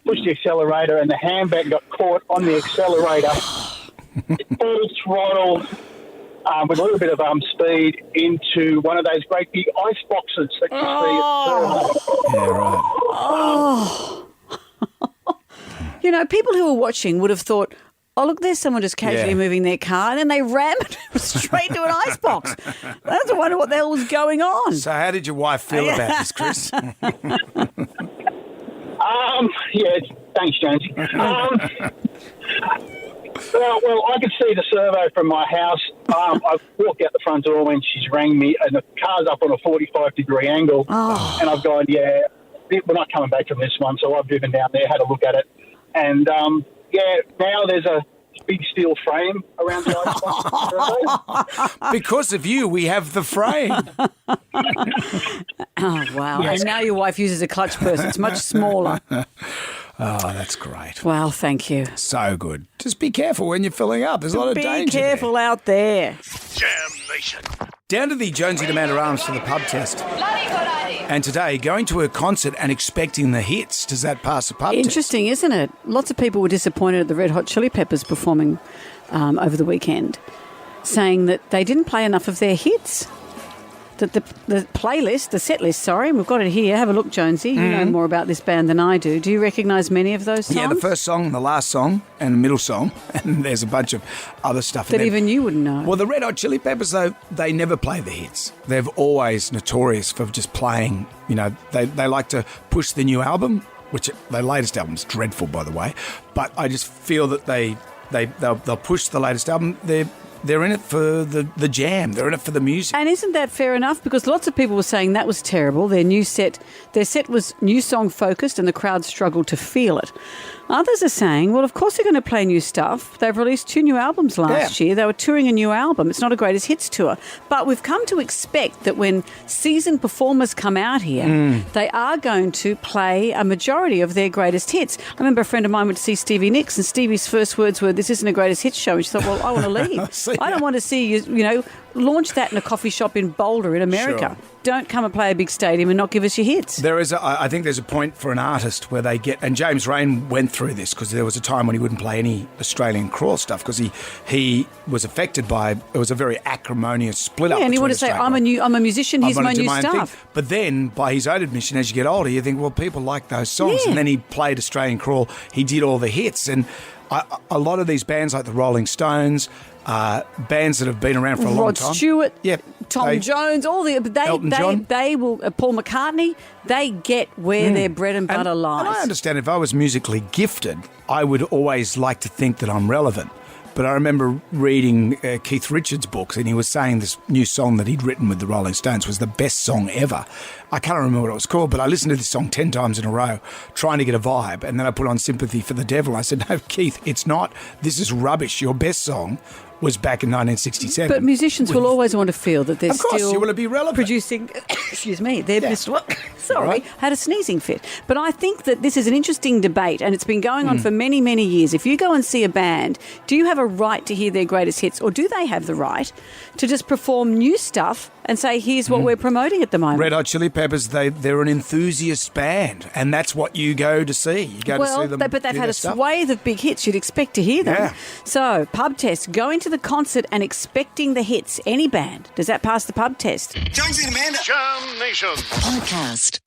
pushed the accelerator, and the handbag got caught on the accelerator. Full throttle. With a little bit of speed into one of those great big ice boxes that you see at Yeah, right. Oh. You know, people who were watching would have thought, oh, look, there's someone just casually moving their car, and then they rammed straight to an ice box. That's wonder what the hell was going on. So how did your wife feel about this, Chris? Thanks, Jonesy. Well, I could see the servo from my house. I walked out the front door when she's rang me, and the car's up on a 45-degree angle. Oh. And I've gone, we're not coming back from this one. So I've driven down there, had a look at it. And, now there's a big steel frame around the ice box. Because of you, we have the frame. Oh, wow. Yes. And now your wife uses a clutch purse. It's much smaller. Oh, that's great. Well, thank you. So good. Just be careful when you're filling up. There's a lot of danger. Be careful out there. Jam Nation. Down to the Jonesy and Amanda Arms for the pub test. And today, going to a concert and expecting the hits. Does that pass the pub test? Interesting, isn't it? Lots of people were disappointed at the Red Hot Chili Peppers performing over the weekend, saying that they didn't play enough of their hits. The playlist, the set list, we've got it here. Have a look, Jonesy. You know more about this band than I do. Do you recognise many of those songs? Yeah, the first song, the last song, and the middle song. And there's a bunch of other stuff. That even you wouldn't know. Well, the Red Hot Chili Peppers, though, they never play the hits. They're always notorious for just playing, they like to push the new album, which their latest album's dreadful, by the way. But I just feel that they'll push the latest album. They're in it for the jam. They're in it for the music. And isn't that fair enough? Because lots of people were saying that was terrible. Their set was new song focused and the crowd struggled to feel it. Others are saying, well, of course they're going to play new stuff. They've released 2 new albums last year. They were touring a new album. It's not a greatest hits tour. But we've come to expect that when seasoned performers come out here, they are going to play a majority of their greatest hits. I remember a friend of mine went to see Stevie Nicks, and Stevie's first words were, "This isn't a greatest hits show." And she thought, well, I want to leave. I don't want to see you, launch that in a coffee shop in Boulder in America. Sure. Don't come and play a big stadium and not give us your hits. I think there's a point for an artist where they get, and James Rain went through this because there was a time when he wouldn't play any Australian crawl stuff because he was affected by, it was a very acrimonious split up. Yeah, and he wanted to say, I'm a musician, here's my new stuff. Thing. But then, by his own admission, as you get older, you think, well, people like those songs. Yeah. And then he played Australian crawl, he did all the hits. And a lot of these bands like the Rolling Stones, bands that have been around for a long time. Rod Stewart, Tom Jones, Elton John. They will, Paul McCartney, they get where their bread and butter lies. And I understand if I was musically gifted, I would always like to think that I'm relevant. But I remember reading Keith Richards' books, and he was saying this new song that he'd written with the Rolling Stones was the best song ever. I can't remember what it was called, but I listened to this song 10 times in a row, trying to get a vibe, and then I put on Sympathy for the Devil. I said, no, Keith, it's not. This is rubbish. Your best song was back in 1967. But musicians will always want to feel that they're of course, still you want to be relevant. Producing, excuse me, their best work. Sorry, had a sneezing fit. But I think that this is an interesting debate, and it's been going on for many, many years. If you go and see a band, do you have a right to hear their greatest hits, or do they have the right to just perform new stuff and say, here's what we're promoting at the moment? Red Hot Chili Peppers, they're an enthusiast band, and that's what you go to see. You go to see them. But they've had a swathe of big hits. You'd expect to hear them. Yeah. So, pub test, going to to the concert and expecting the hits. Any band. Does that pass the pub test? Jonesy and Amanda. Jam Nation. Podcast.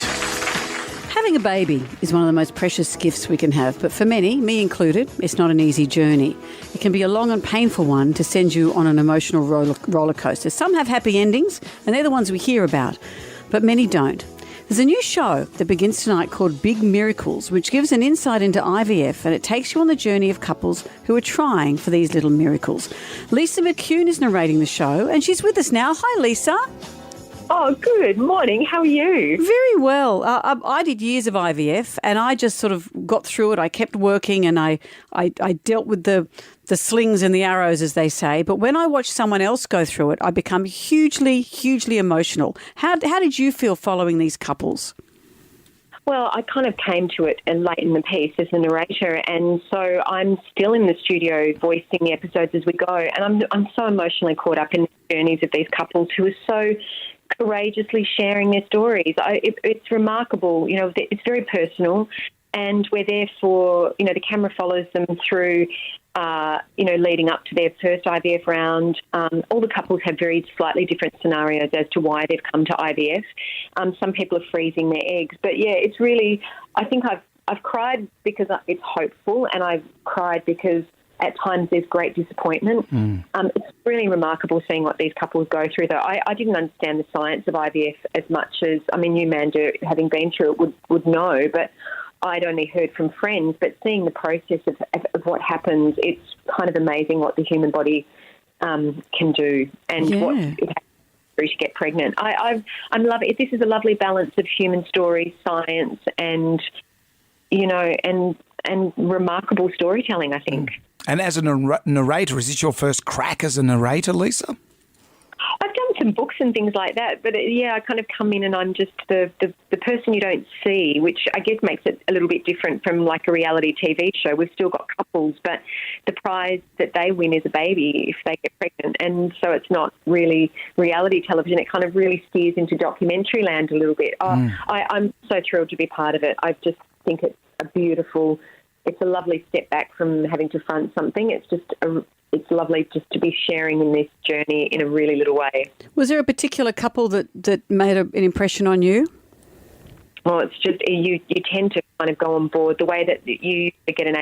Having a baby is one of the most precious gifts we can have, but for many, me included, it's not an easy journey. It can be a long and painful one to send you on an emotional roller coaster. Some have happy endings, and they're the ones we hear about, but many don't. There's a new show that begins tonight called Big Miracles, which gives an insight into IVF, and it takes you on the journey of couples who are trying for these little miracles. Lisa McCune is narrating the show, and she's with us now. Hi, Lisa. Oh, good morning. How are you? Very well. I did years of IVF, and I just sort of got through it. I kept working, and I dealt with the slings and the arrows, as they say. But when I watched someone else go through it, I become hugely, hugely emotional. How did you feel following these couples? Well, I kind of came to it late in the piece as the narrator, and so I'm still in the studio voicing the episodes as we go, and I'm so emotionally caught up in the journeys of these couples who are so courageously sharing their stories. It's remarkable. You know, it's very personal, and we're there for, you know, the camera follows them through, leading up to their first IVF round. All the couples have very slightly different scenarios as to why they've come to IVF. Some people are freezing their eggs, but yeah, it's really, I think I've cried because it's hopeful, and I've cried because at times there's great disappointment. It's really remarkable seeing what these couples go through, though. I didn't understand the science of IVF as much as, I mean, you, Amanda, having been through it, would know, but I'd only heard from friends. But seeing the process of what happens, it's kind of amazing what the human body can do and what it has to do to get pregnant. I'm loving it. This is a lovely balance of human stories, science, and, you know, and remarkable storytelling, I think. And as a narrator, is this your first crack as a narrator, Lisa? I've done some books and things like that, but I kind of come in and I'm just the person you don't see, which I guess makes it a little bit different from like a reality TV show. We've still got couples, but the prize that they win is a baby if they get pregnant, and so it's not really reality television. It kind of really steers into documentary land a little bit. I'm so thrilled to be part of it. I just think it's a lovely step back from having to front something. It's lovely just to be sharing in this journey in a really little way. Was there a particular couple that made an impression on you? Well, it's just you tend to kind of go on board the way that you get an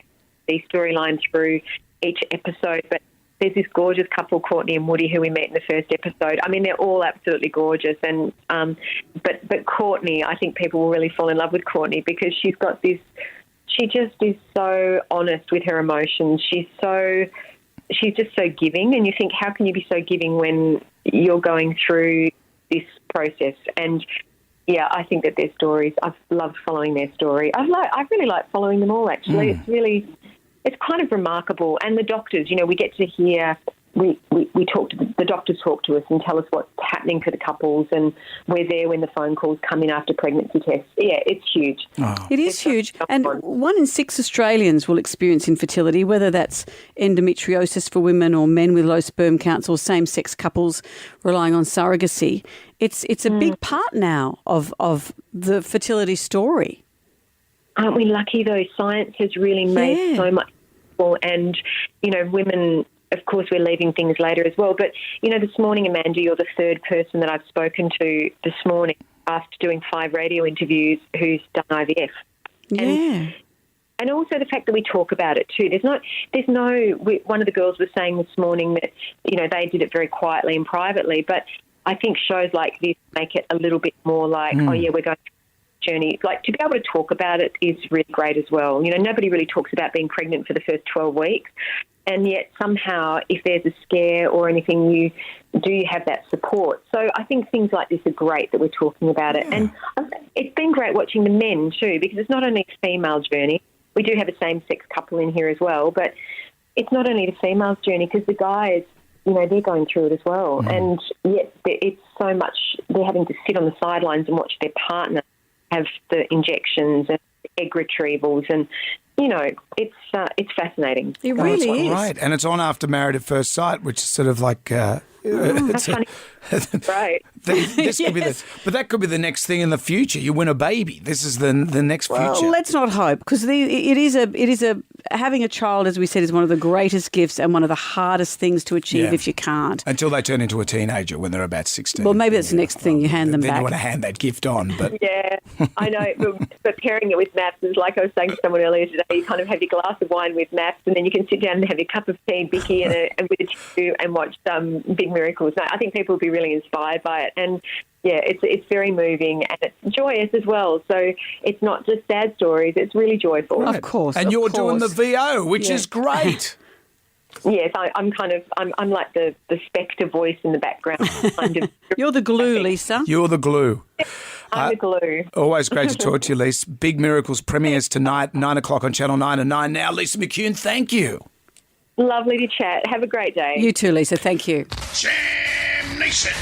AC storyline through each episode, but there's this gorgeous couple, Courtney and Woody, who we met in the first episode. I mean, they're all absolutely gorgeous, and but Courtney, I think people will really fall in love with Courtney because she's got this. She just is so honest with her emotions. She's just so giving, and you think, how can you be so giving when you're going through this process? And yeah, I think that their stories, I've loved following their story. I really like following them all, actually. It's kind of remarkable. And the doctors, you know, we get to hear, we talk to the doctors talk to us and tell us what's happening for the couples, and we're there when the phone calls come in after pregnancy tests. Yeah, it's huge. It is huge. And 1 in 6 Australians will experience infertility, whether that's endometriosis for women or men with low sperm counts or same-sex couples relying on surrogacy. It's a big part now of the fertility story. Aren't we lucky, though? Science has really made so much possible, and, you know, women... Of course, we're leaving things later as well. But, you know, this morning, Amanda, you're the third person that I've spoken to this morning after doing 5 radio interviews who's done IVF. Yeah. And also the fact that we talk about it too. One of the girls was saying this morning that, you know, they did it very quietly and privately. But I think shows like this make it a little bit more like, oh, yeah, we're going through a journey. Like, to be able to talk about it is really great as well. You know, nobody really talks about being pregnant for the first 12 weeks. And yet somehow, if there's a scare or anything, you have that support. So I think things like this are great that we're talking about it. And it's been great watching the men too, because it's not only a female journey. We do have a same-sex couple in here as well, but it's not only the female's journey, because the guys, you know, they're going through it as well. And yet it's so much, they're having to sit on the sidelines and watch their partner have the injections and egg retrievals, and you know, it's fascinating. It really is. Right, and it's on after Married at First Sight, which is sort of like That's funny. Right. This could be but that could be the next thing in the future. You win a baby. This is the next future. Well, let's not hope, because it is a having a child, as we said, is one of the greatest gifts and one of the hardest things to achieve if you can't. Until they turn into a teenager when they're about 16. Well, maybe that's the next thing, you hand them then back. you want to hand that gift on. But Yeah, I know. But pairing it with maths is like I was saying to someone earlier today. You kind of have your glass of wine with maths, and then you can sit down and have your cup of tea, Bicky, and with a tissue, and watch Big Miracles. No, I think people will be really inspired by it, and yeah, it's very moving and it's joyous as well. So it's not just sad stories; it's really joyful. Of course, and you're doing the VO, which is great. Yes, I'm like the spectre voice in the background. Kind of. You're the glue, Lisa. You're the glue. I'm the glue. Always great to talk to you, Lisa. Big Miracles premieres tonight, 9 o'clock on Channel 9 and 9 now. Lisa McCune, thank you. Lovely to chat. Have a great day. You too, Lisa. Thank you. Jam Nation.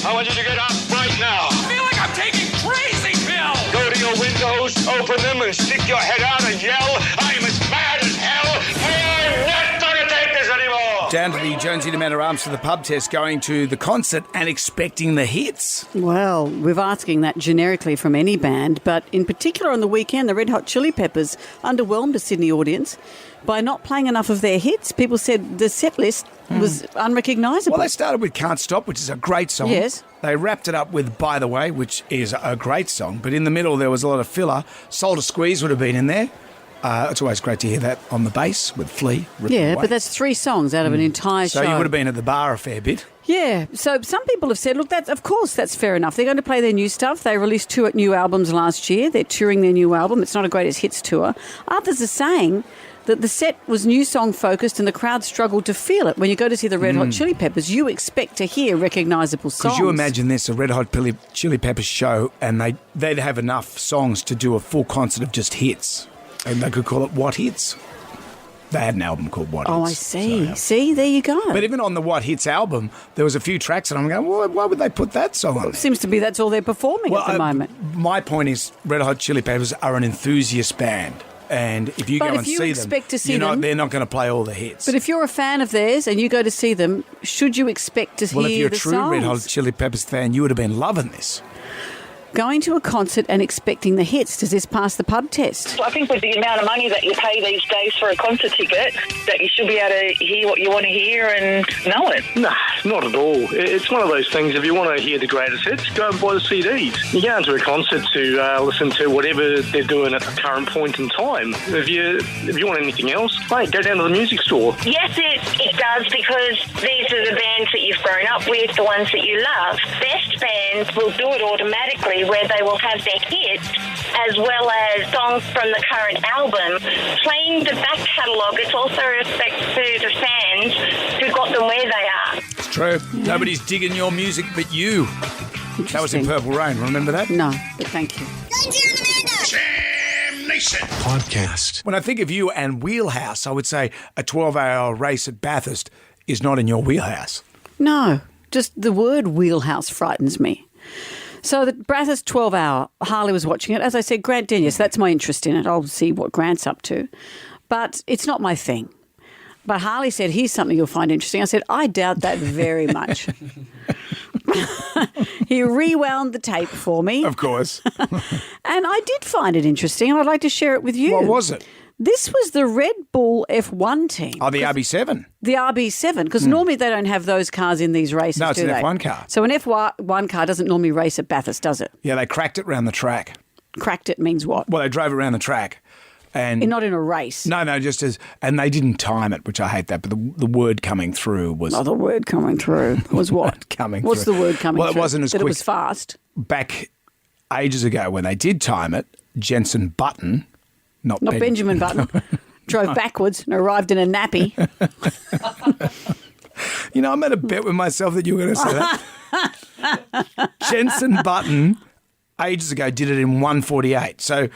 I want you to get up right now. I feel like I'm taking crazy pills. Go to your windows, open them, and stick your head out and yell, I'm as mad as hell. I'm not going to take this anymore. Down to the Jonesy to Manor Arms for the pub test, going to the concert and expecting the hits. Well, we're asking that generically from any band, but in particular on the weekend, the Red Hot Chili Peppers underwhelmed a Sydney audience by not playing enough of their hits. People said the set list was unrecognisable. Well, they started with Can't Stop, which is a great song. Yes. They wrapped it up with By the Way, which is a great song. But in the middle, there was a lot of filler. Soul to Squeeze would have been in there. It's always great to hear that on the bass with Flea. Yeah, but that's 3 songs out of an entire show. So you would have been at the bar a fair bit. Yeah, so some people have said, look, of course that's fair enough. They're going to play their new stuff. They released 2 new albums last year. They're touring their new album. It's not a greatest hits tour. Others are saying that the set was new song focused and the crowd struggled to feel it. When you go to see the Red Hot Chili Peppers, you expect to hear recognisable songs. Could you imagine this, a Red Hot Chili Peppers show, and they'd have enough songs to do a full concert of just hits, and they could call it What Hits? They had an album called What Hits. Oh, I see. See, there you go. But even on the What Hits album, there was a few tracks, and I'm going, well, why would they put that song on? It seems to be that's all they're performing at the moment. My point is, Red Hot Chili Peppers are an enthusiast band. And if you go and see them, they're not going to play all the hits. But if you're a fan of theirs and you go to see them, should you expect to hear the songs? Well, if you're a true Red Hot Chili Peppers fan, you would have been loving this. Going to a concert and expecting the hits, does this pass the pub test? I think with the amount of money that you pay these days for a concert ticket, that you should be able to hear what you want to hear and know it. Nah, not at all. It's one of those things, if you want to hear the greatest hits, go and buy the CDs. You go into a concert to listen to whatever they're doing at the current point in time. If you want anything else, hey, go down to the music store. Yes, it does, because these are the bands that you've grown up with, the ones that you love. Best bands will do it automatically, where they will have their hits as well as songs from the current album. Playing the back catalogue, it's also a respect to the fans who got them where they are. It's true. Yeah. Nobody's digging your music but you. That was in Purple Rain, remember that? No, but thank you. Jam Nation podcast. When I think of you and Wheelhouse, I would say a 12-hour race at Bathurst is not in your wheelhouse. No, just the word wheelhouse frightens me. So the Bathurst 12-hour, Harley was watching it. As I said, Grant Dennis, that's my interest in it. I'll see what Grant's up to. But it's not my thing. But Harley said, here's something you'll find interesting. I said, I doubt that very much. He rewound the tape for me. Of course. And I did find it interesting, and I'd like to share it with you. What was it? This was the Red Bull F1 team. Oh, the RB7. The RB7, because normally they don't have those cars in these races, no, it's do an they? F1 car. So an F1 car doesn't normally race at Bathurst, does it? Yeah, they cracked it round the track. Cracked it means what? Well, they drove it around the track. And not in a race. No, just as... And they didn't time it, which I hate that, but the word coming through was... Oh, the word coming through was what? What's the word coming through? Well, it wasn't as quick. It was fast. Back ages ago when they did time it, Jensen Button, not Benjamin Button, drove backwards and arrived in a nappy. You know, I made a bet with myself that you were going to say that. Jensen Button, ages ago, did it in 1:48. So...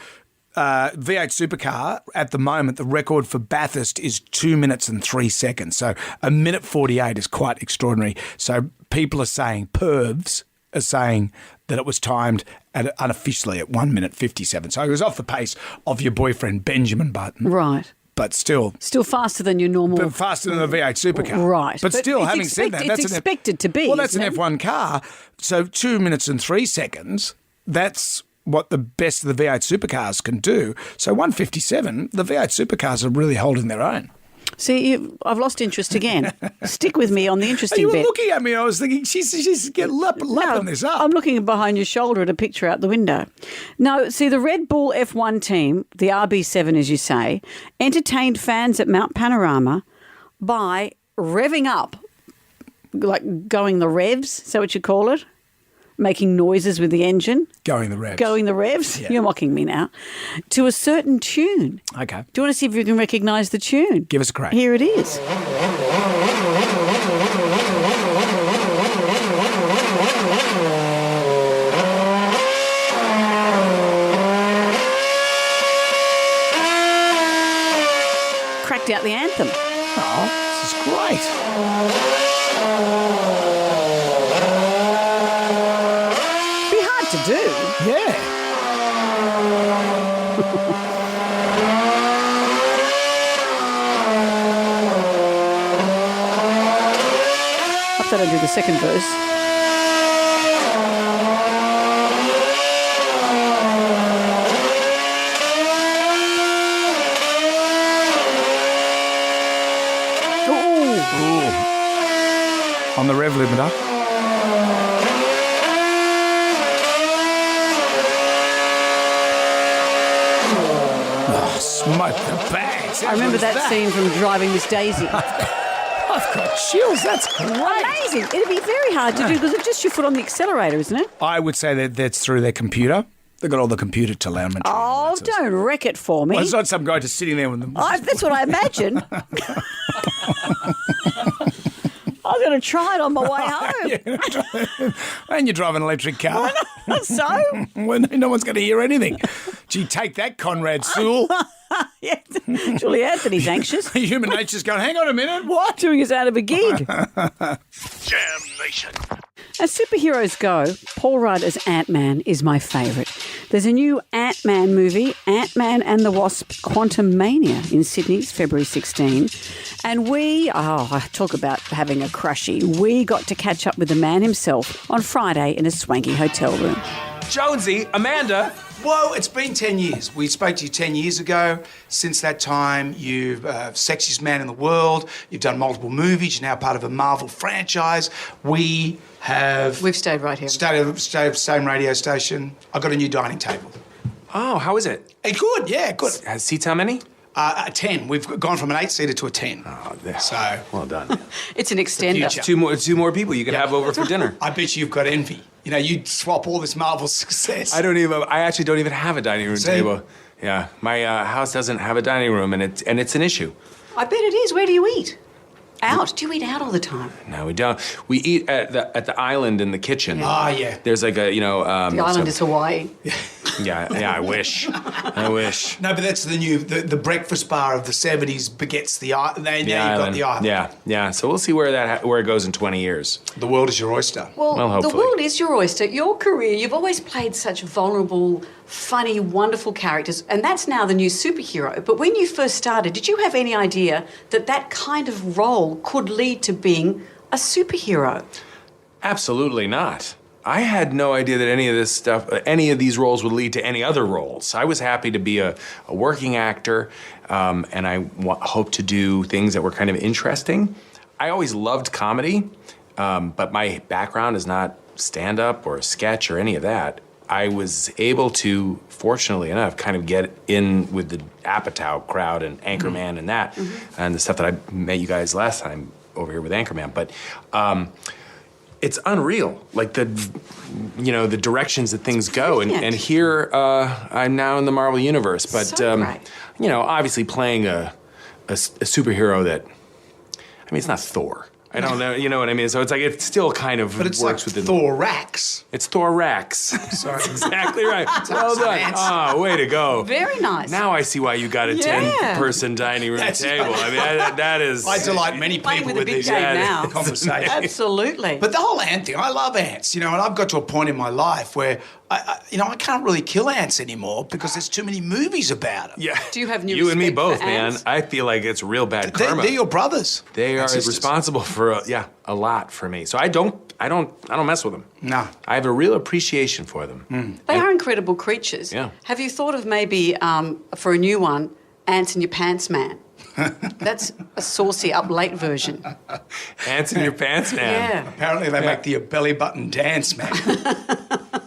V8 Supercar, at the moment, the record for Bathurst is 2 minutes and 3 seconds. So a minute 48 is quite extraordinary. So people are saying, pervs are saying that it was timed unofficially at 1 minute 57. So it was off the pace of your boyfriend, Benjamin Button. Right. but still. Still faster than your normal. But faster than a V8 supercar. Right. But still, it's having said that, that's it's expected to be. Well, that's an isn't it? F1 car. So 2 minutes and 3 seconds, that's what the best of the V8 supercars can do. So 1:57, the V8 supercars are really holding their own. See, I've lost interest again. Stick with me on the interesting You were bit. looking at me, I was thinking, she's getting lapping this up. I'm looking behind your shoulder at a picture out the window. No, see, the Red Bull F1 team, the RB7 as you say, entertained fans at Mount Panorama by revving up, like going the revs, is that what you call it? Making noises with the engine. Going the revs. Going the revs? Yeah. You're mocking me now. To a certain tune. Okay. Do you want to see if you can recognise the tune? Give us a crack. Here it is. Cracked out the anthem. Oh, this is great. To do. Yeah. I thought I'd do the second verse. Ooh. On the rev limiter. Smoke the bags. I remember that scene from Driving Miss Daisy. I've got chills. That's great. Amazing. It'd be very hard to do because it's just your foot on the accelerator, isn't it? I would say that that's through their computer. They've got all the computer telemetry. Oh, don't wreck it for me. Well, it's not some guy just sitting there with them. That's what I imagine. I was going to try it on my way home. And you drive an electric car. So? Well, no one's going to hear anything. Gee, take that, Conrad Sewell. Yeah, Julie Anthony's anxious. Human nature's going, hang on a minute, what? Doing us out of a gig. Jam Nation. As superheroes go, Paul Rudd as Ant-Man is my favourite. There's a new Ant-Man movie, Ant-Man and the Wasp: Quantumania, in Sydney's February 16. And I talk about having a crushy. We got to catch up with the man himself on Friday in a swanky hotel room. Jonesy, Amanda. Whoa, it's been 10 years. We spoke to you 10 years ago. Since that time, you've sexiest man in the world. You've done multiple movies. You're now part of a Marvel franchise. We've stayed right here. Stayed same radio station. I got a new dining table. Oh, how is it? Hey, good, yeah, good. Seats how many? A 10. We've gone from an 8-seater to a 10. Oh, so well done. It's an extender. Two more people you can have over for dinner. I bet you've got envy. You know, you'd swap all this Marvel success. I actually don't even have a dining room table. Yeah, my house doesn't have a dining room, and it's an issue. I bet it is. Where do you eat? Out? Do you eat out all the time? No, we don't. We eat at the island in the kitchen. Ah, yeah. There's like a the island is Hawaii. Yeah. I wish. No, but that's the new the breakfast bar of the 70s begets the island. Now you've got the island. Yeah. So we'll see where it goes in 20 years. The world is your oyster. Well, hopefully. The world is your oyster. Your career, you've always played such vulnerable, funny, wonderful characters, and that's now the new superhero. But when you first started, did you have any idea that kind of role could lead to being a superhero? Absolutely not. I had no idea that any of these roles would lead to any other roles. I was happy to be a working actor, and I hope to do things that were kind of interesting. I always loved comedy, but my background is not stand-up or sketch or any of that. I was able to, fortunately enough, kind of get in with the Apatow crowd and Anchorman and that, and the stuff that I met you guys last time over here with Anchorman. But it's unreal, like the directions that things go. And here I'm now in the Marvel Universe. But, obviously playing a superhero that, it's not Thor. I don't know, you know what I mean? So it's like, it still kind of but it's works like within... Thorax. It's Thorax. Sorry. Exactly right. Well done. Oh, way to go. Very nice. Now I see why you got a 10-person dining room table. I mean, that is... I delight many people with these conversations. Absolutely. But the whole ant thing, I love ants, and I've got to a point in my life where I can't really kill ants anymore because there's too many movies about them. Yeah. Do you have new You and me respect both, for man. ants? I feel like it's real bad karma. They're your brothers. They are sisters. responsible for a lot for me. So I don't mess with them. No. I have a real appreciation for them. They are incredible creatures. Yeah. Have you thought of maybe, for a new one, Ants in Your Pants Man? That's a saucy up late version. Ants in your pants, man. Yeah. Apparently they make the belly button dance, man.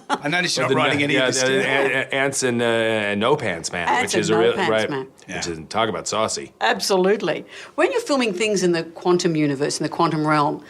I noticed you're not writing any of this down. Ants in no pants, man. Ants which is in a no real pants, right. man. Which is talk about saucy. Absolutely. When you're filming things in the quantum universe, in the quantum realm,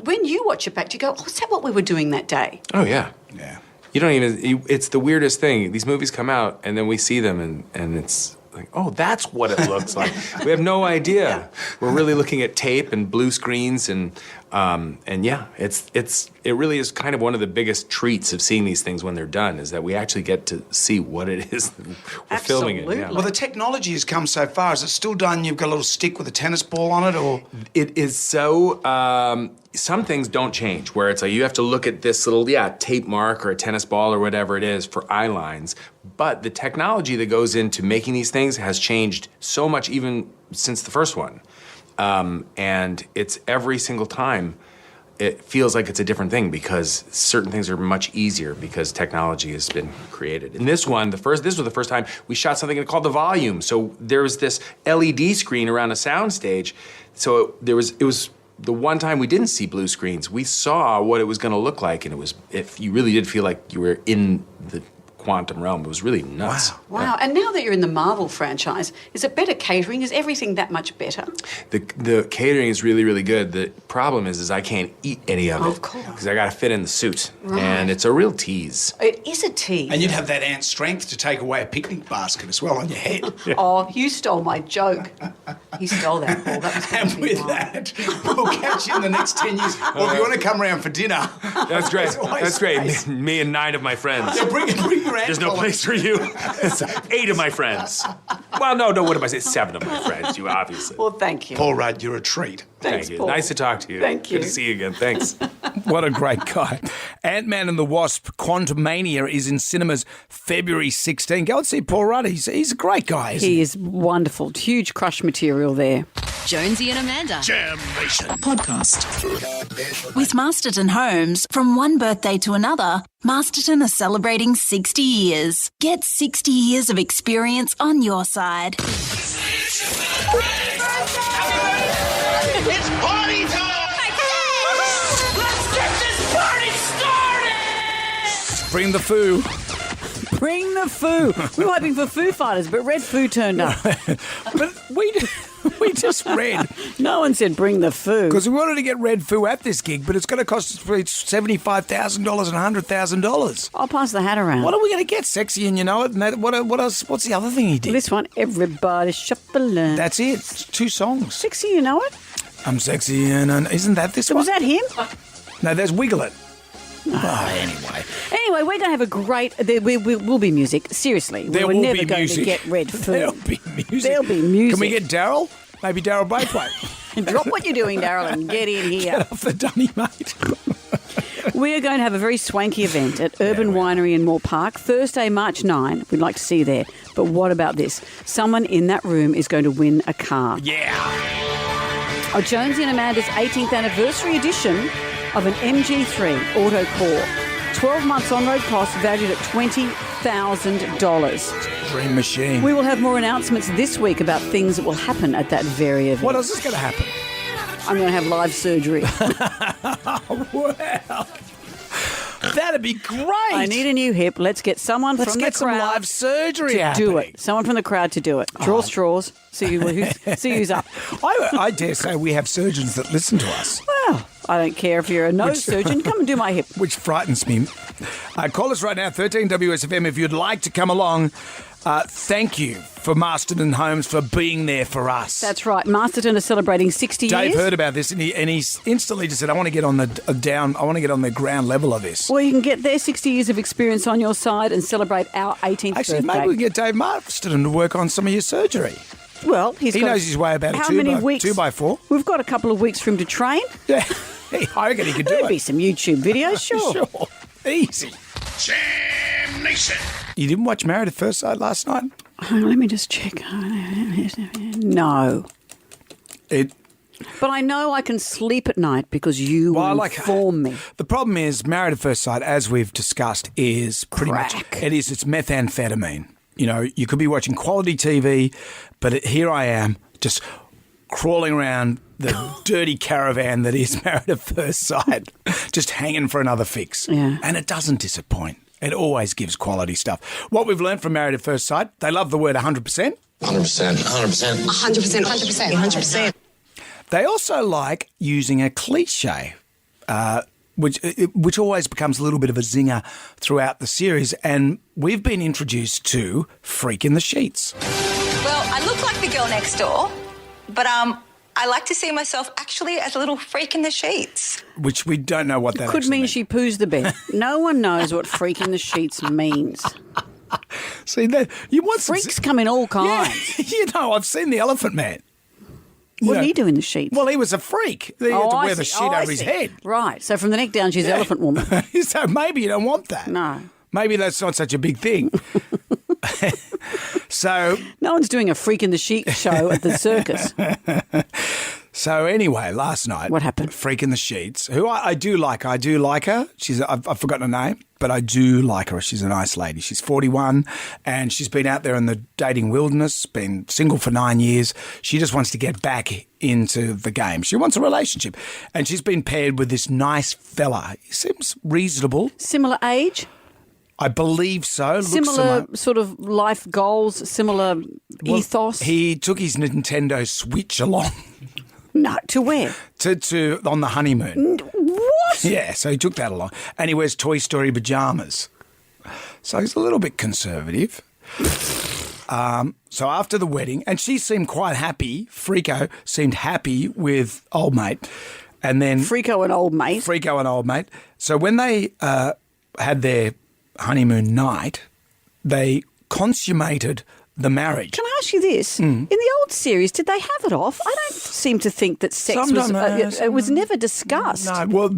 when you watch it back, do you go, is that what we were doing that day? Oh yeah. Yeah. You don't even. It's the weirdest thing. These movies come out, and then we see them, and it's like, oh, that's what it looks like. We have no idea. Yeah. We're really looking at tape and blue screens, and yeah, it really is kind of one of the biggest treats of seeing these things when they're done, is that we actually get to see what it is that we're filming it. Yeah. Well, the technology has come so far. Is it still done? You've got a little stick with a tennis ball on it, or it is so. Some things don't change, where it's like you have to look at this little tape mark or a tennis ball or whatever it is for eye lines. But the technology that goes into making these things has changed so much, even since the first one. And it's every single time it feels like it's a different thing, because certain things are much easier because technology has been created. In this one, this was the first time we shot something called the volume. So there was this LED screen around a soundstage. So it was the one time we didn't see blue screens. We saw what it was going to look like, and if you really did feel like you were in the quantum realm. It was really nuts. Wow. And now that you're in the Marvel franchise, is it better catering? Is everything that much better? The catering is really, really good. The problem is I can't eat any of it. Of course. Because I got to fit in the suit. Right. And it's a real tease. It is a tease. And you'd have that ant strength to take away a picnic basket as well on your head. Oh, you stole my joke. He stole that, Paul. That was And with that, we'll catch you in the next 10 years. Well, if you want to come around for dinner. That's great. That's great. Space. Me and 9 of my friends. Yeah, bring your ant There's no collar. place for you. 8 of my friends. Well, no, what am I saying? 7 of my friends, you obviously. Well, thank you. Paul Rudd, you're a treat. Thank you. Paul. Nice to talk to you. Thank you. Good to see you again. Thanks. What a great guy. Ant-Man and the Wasp, Quantumania is in cinemas February 16. Go and see Paul Rudd. He's a great guy, isn't he? He is wonderful. Huge crush material there. Jonesy and Amanda. Jam Nation. Podcast. With Masterton Homes, from one birthday to another, Masterton are celebrating 60 years. Get 60 years of experience on your side. It's party time! Let's get this party started! Bring the foo. Bring the foo. We were hoping for Foo Fighters, but Red Foo turned up. But we just read. No one said bring the foo. Because we wanted to get Red Foo at this gig, but it's going to cost us $75,000 and $100,000. I'll pass the hat around. What are we going to get? Sexy and You Know It? And what else? What's the other thing he did? This one, Everybody Shuffling. That's it. It's 2 songs. Sexy, you know it? I'm sexy and isn't that this one? Was that him? No, there's Wiggle It. Anyway. Anyway, we're going to have a great... There will be music. Seriously. There we're will never be going music. to get Red Foo. There'll be music. There'll be music. Can we get Daryl? Maybe Daryl Braithwaite. Drop what you're doing, Daryl, and get in here. Get off the dummy, mate. We are going to have a very swanky event at Urban Winery in Moore Park, Thursday, March 9. We'd like to see you there. But what about this? Someone in that room is going to win a car. Yeah. A Jonesy and Amanda's 18th anniversary edition of an MG3 Auto Core. 12 months on-road cost valued at $20,000. Dream machine. We will have more announcements this week about things that will happen at that very event. What else is going to happen? I'm going to have live surgery. Wow. That'd be great. I need a new hip. Let's get someone Let's from get the some crowd live surgery to do happening. it. Someone from the crowd to do it. Draw straws. See who's up. I dare say we have surgeons that listen to us. Well, I don't care if you're a nose surgeon. Come and do my hip. Which frightens me. Call us right now, 13 WSFM, if you'd like to come along. Thank you for Masterton Homes for being there for us. That's right. Masterton are celebrating 60 years. Dave heard about this and he instantly just said, I want to get on the ground level of this. Well, you can get their 60 years of experience on your side and celebrate our 18th Actually, birthday. maybe we can get Dave Masterton to work on some of your surgery. Well, he knows his way about how a 2 many by, weeks? 2x4. We've got a couple of weeks for him to train. Yeah, I reckon he could do There'd it. be some YouTube videos, sure. Sure. Easy. Jam! nation. You didn't watch Married at First Sight last night? Hang on, let me just check. No. But I know I can sleep at night because you inform me. The problem is Married at First Sight, as we've discussed, is pretty much it's methamphetamine. You know, you could be watching quality TV, but here I am just crawling around the dirty caravan that is Married at First Sight, just hanging for another fix. Yeah. And it doesn't disappoint. It always gives quality stuff. What we've learned from Married at First Sight, they love the word 100%. 100%. 100%. 100%. 100%. 100%. They also like using a cliche, which always becomes a little bit of a zinger throughout the series. And we've been introduced to Freak in the Sheets. Well, I look like the girl next door, but I like to see myself actually as a little freak in the sheets. Which we don't know what that could mean. means. She poos the bed. No one knows what freak in the sheets means. See, you want freaks come in all kinds. Yeah, you know, I've seen the Elephant Man. What did he do in the sheets? Well, he was a freak. He had to wear the sheet over his head. Right. So from the neck down, she's Elephant Woman. So maybe you don't want that. No. Maybe that's not such a big thing. So no one's doing a Freak in the Sheet show at the circus. So anyway, last night, what happened? Freak in the Sheets, who I do like. I do like her. I've forgotten her name, but I do like her. She's a nice lady. She's 41 and she's been out there in the dating wilderness, been single for 9 years. She just wants to get back into the game. She wants a relationship. And she's been paired with this nice fella. He seems reasonable. Similar age? I believe so. Similar sort of life goals, similar ethos? He took his Nintendo Switch along. No, to where? To on the honeymoon. What? Yeah, so he took that along. And he wears Toy Story pajamas. So he's a little bit conservative. So after the wedding, and she seemed quite happy, Freako seemed happy with old mate. And then Freako and old mate. Freako and old mate. So when they had their honeymoon night, they consummated the marriage. Can I ask you this? In the old series, did they have it off? I don't seem to think that sex it was never discussed. No, well,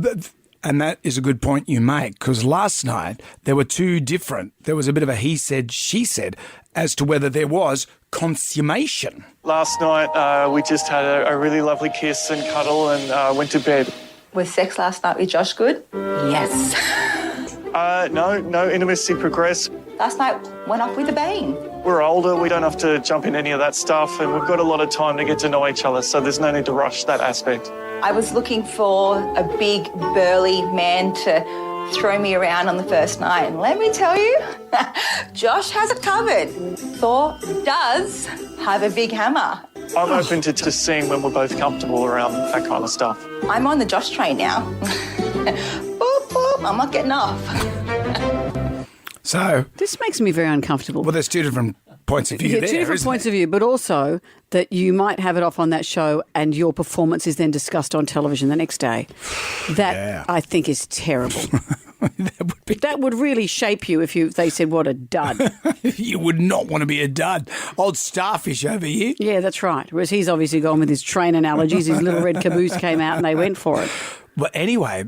and that is a good point you make, because last night there were two different. There was a bit of a he said, she said as to whether there was consummation. Last night we just had a really lovely kiss and cuddle and went to bed. Was sex last night with Josh good? Yes. No intimacy progressed. Last night went off with a bang. We're older, we don't have to jump in any of that stuff, and we've got a lot of time to get to know each other, so there's no need to rush that aspect. I was looking for a big, burly man to throw me around on the first night, and let me tell you, Josh has it covered. Thor does have a big hammer. I'm open to seeing when we're both comfortable around that kind of stuff. I'm on the Josh train now. Boop, boop, I'm not getting off. So this makes me very uncomfortable. Well, there's two different points of view two there, different isn't points there? of view, but also that you might have it off on that show and your performance is then discussed on television the next day. That, I think, is terrible. That would really shape you if they said, what a dud. You would not want to be a dud. Old starfish over here. Yeah, that's right. Whereas he's obviously gone with his train analogies. His little red caboose came out and they went for it. Well, anyway,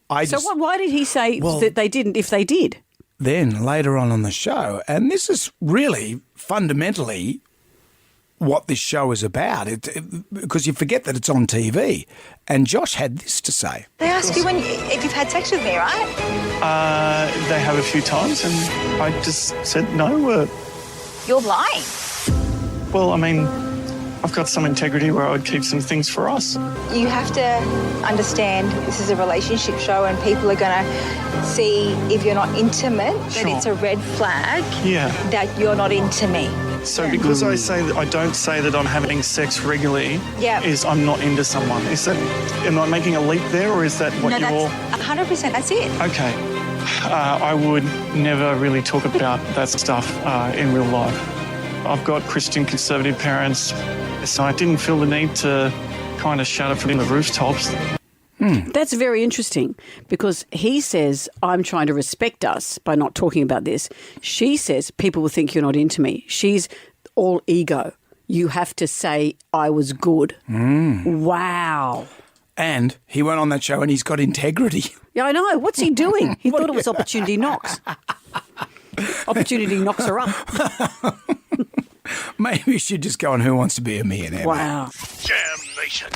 why did he say that they didn't if they did? Then later on the show, and this is really fundamentally what this show is about, because you forget that it's on TV. And Josh had this to say. They ask you if you've had sex with me, right? They have a few times, and I just said no. You're lying. Well, I mean, I've got some integrity where I would keep some things for us. You have to understand this is a relationship show and people are going to see if you're not intimate, that it's a red flag that you're not into me. So because I say that I don't say that I'm having sex regularly, is I'm not into someone. Is that, am I making a leap there, or is that what you're... No, that's 100%, that's it. Okay. I would never really talk about that stuff in real life. I've got Christian conservative parents, so I didn't feel the need to kind of shout it from the rooftops. That's very interesting because he says, I'm trying to respect us by not talking about this. She says, people will think you're not into me. She's all ego. You have to say I was good. Wow. And he went on that show and he's got integrity. Yeah, I know. What's he doing? He thought it was Opportunity Knocks. Opportunity knocks her up. Maybe you should just go on Who Wants to Be a Millionaire. Wow. Jam Nation.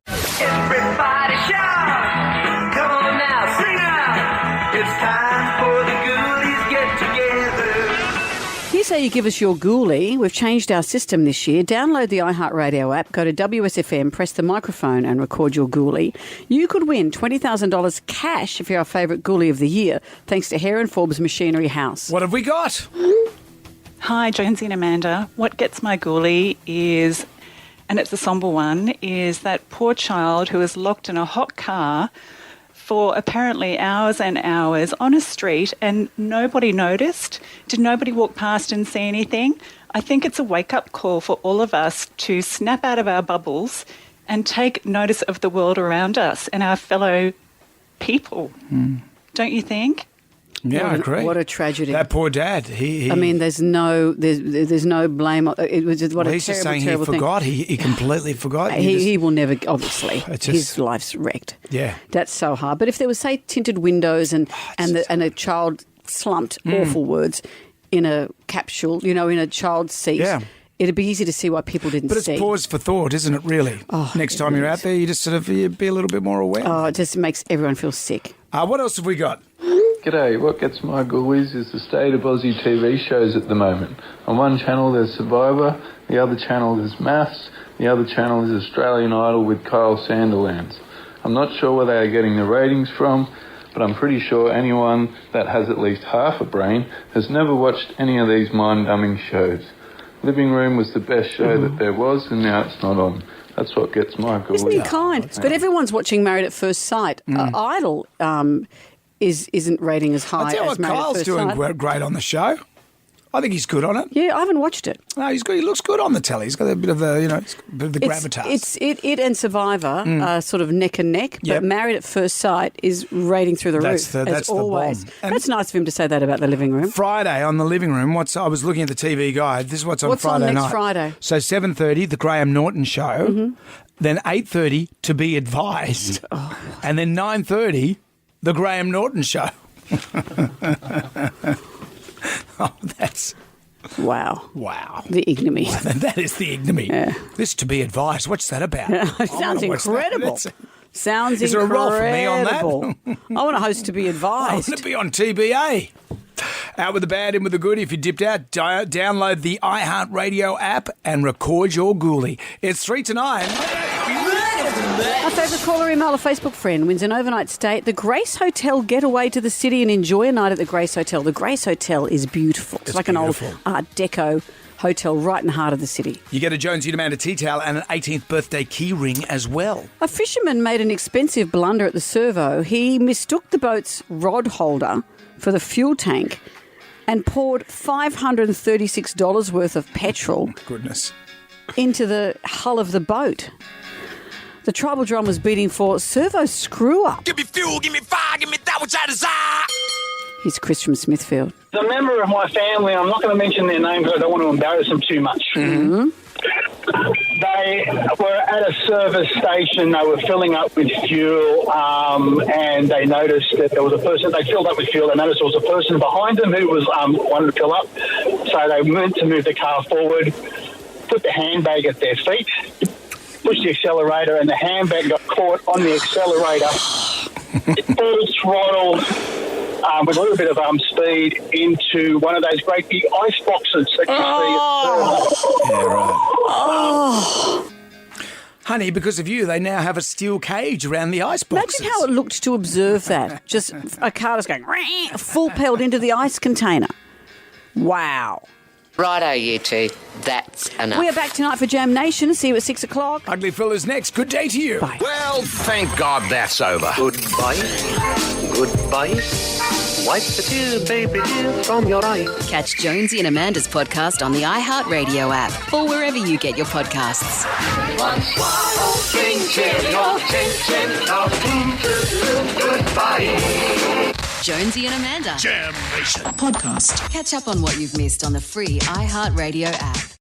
Everybody shout! Come on now, sing out! It's time for the Ghoulies get together. Here's how you give us your ghoulie. We've changed our system this year. Download the iHeartRadio app, go to WSFM, press the microphone and record your ghoulie. You could win $20,000 cash if you're our favourite ghoulie of the year, thanks to Hare and Forbes Machinery House. What have we got? Hi, Jonesy and Amanda. What gets my ghoulie is, and it's a sombre one, is that poor child who was locked in a hot car for apparently hours and hours on a street and nobody noticed. Did nobody walk past and see anything? I think it's a wake-up call for all of us to snap out of our bubbles and take notice of the world around us and our fellow people. Don't you think? Yeah, I agree. What a tragedy. That poor dad. He I mean, there's no blame. It was just, what a he's just saying terrible he forgot. He completely forgot. thing. He will never, obviously, his life's wrecked. Yeah. That's so hard. But if there was, say, tinted windows and a child slumped, awful words, in a capsule, in a child's seat, it'd be easy to see why people didn't see. But it's pause for thought, isn't it, really? Oh, Next time you're out there, you just you be a little bit more aware. Oh, it just makes everyone feel sick. What else have we got? G'day, what gets my ghoulies is the state of Aussie TV shows at the moment. On one channel there's Survivor, the other channel is Maths, the other channel is Australian Idol with Kyle Sandilands. I'm not sure where they are getting the ratings from, but I'm pretty sure anyone that has at least half a brain has never watched any of these mind-numbing shows. Living Room was the best show that there was, and now it's not on. That's what gets my ghoulies. Isn't he kind? But everyone's watching Married at First Sight. Idol isn't rating as high I'll tell you as what, Married at Kyle's First doing Sight. great on the show. I think he's good on it. Yeah, I haven't watched it. No, he's good. He looks good on the telly. He's got a bit of the, gravitas. It and Survivor are sort of neck and neck, but Married at First Sight is rating through the roof, that's as always. the bomb. That's nice of him to say that about the Living Room. Friday on the Living Room, I was looking at the TV guide. This is what's on Friday on next night. Friday? So 7:30, the Graham Norton show. Then 8:30, To Be Advised. And then 9:30, the Graham Norton show. Oh, that's... Wow. The ignominy. That is the ignominy. Yeah. This To Be Advised, what's that about? It sounds incredible. Sounds Is there a role for me on that? incredible. I want a host to be I advised. want to be on TBA. Out with the bad, in with the good. If you dipped out, download the iHeartRadio app and record your ghoulie. It's 3 to 9. Our favourite caller email, a Facebook friend, wins an overnight stay at the Grace Hotel. Get away to the city and enjoy a night at the Grace Hotel. The Grace Hotel is beautiful. It's like beautiful. an old Art Deco hotel right in the heart of the city. You get a Jonesy and Amanda tea towel and an 18th birthday key ring as well. A fisherman made an expensive blunder at the Servo. He mistook the boat's rod holder for the fuel tank and poured $536 worth of petrol into the hull of the boat. The tribal drum was beating for Servo screw-up. Give me fuel, give me fire, give me that which I desire. Here's Chris from Smithfield. As a member of my family, I'm not going to mention their name because I don't want to embarrass them too much. They were at a service station. They were filling up with fuel, and they noticed that there was a person. They filled up with fuel. They noticed there was a person behind them who was wanted to fill up. So they went to move the car forward, put the handbag at their feet, pushed the accelerator, and the handbag got caught on the accelerator. Full throttle with a little bit of speed into one of those great big ice boxes that you see at Yeah, right. Honey, because of you, they now have a steel cage around the ice boxes. Imagine how it looked to observe that. Just a car just going full pelled into the ice container. Wow. Righto, you two. That's enough. We are back tonight for Jam Nation. See you at 6 o'clock. Ugly Fella's next. Good day to you. Bye. Well, thank God that's over. Goodbye. Goodbye. Wipe the tear, baby dear, from your eye. Catch Jonesy and Amanda's podcast on the iHeartRadio app or wherever you get your podcasts. One swallow, ching, cheerio, ching, ching, goodbye. Jonesy and Amanda. Jam Nation. Podcast. Catch up on what you've missed on the free iHeartRadio app.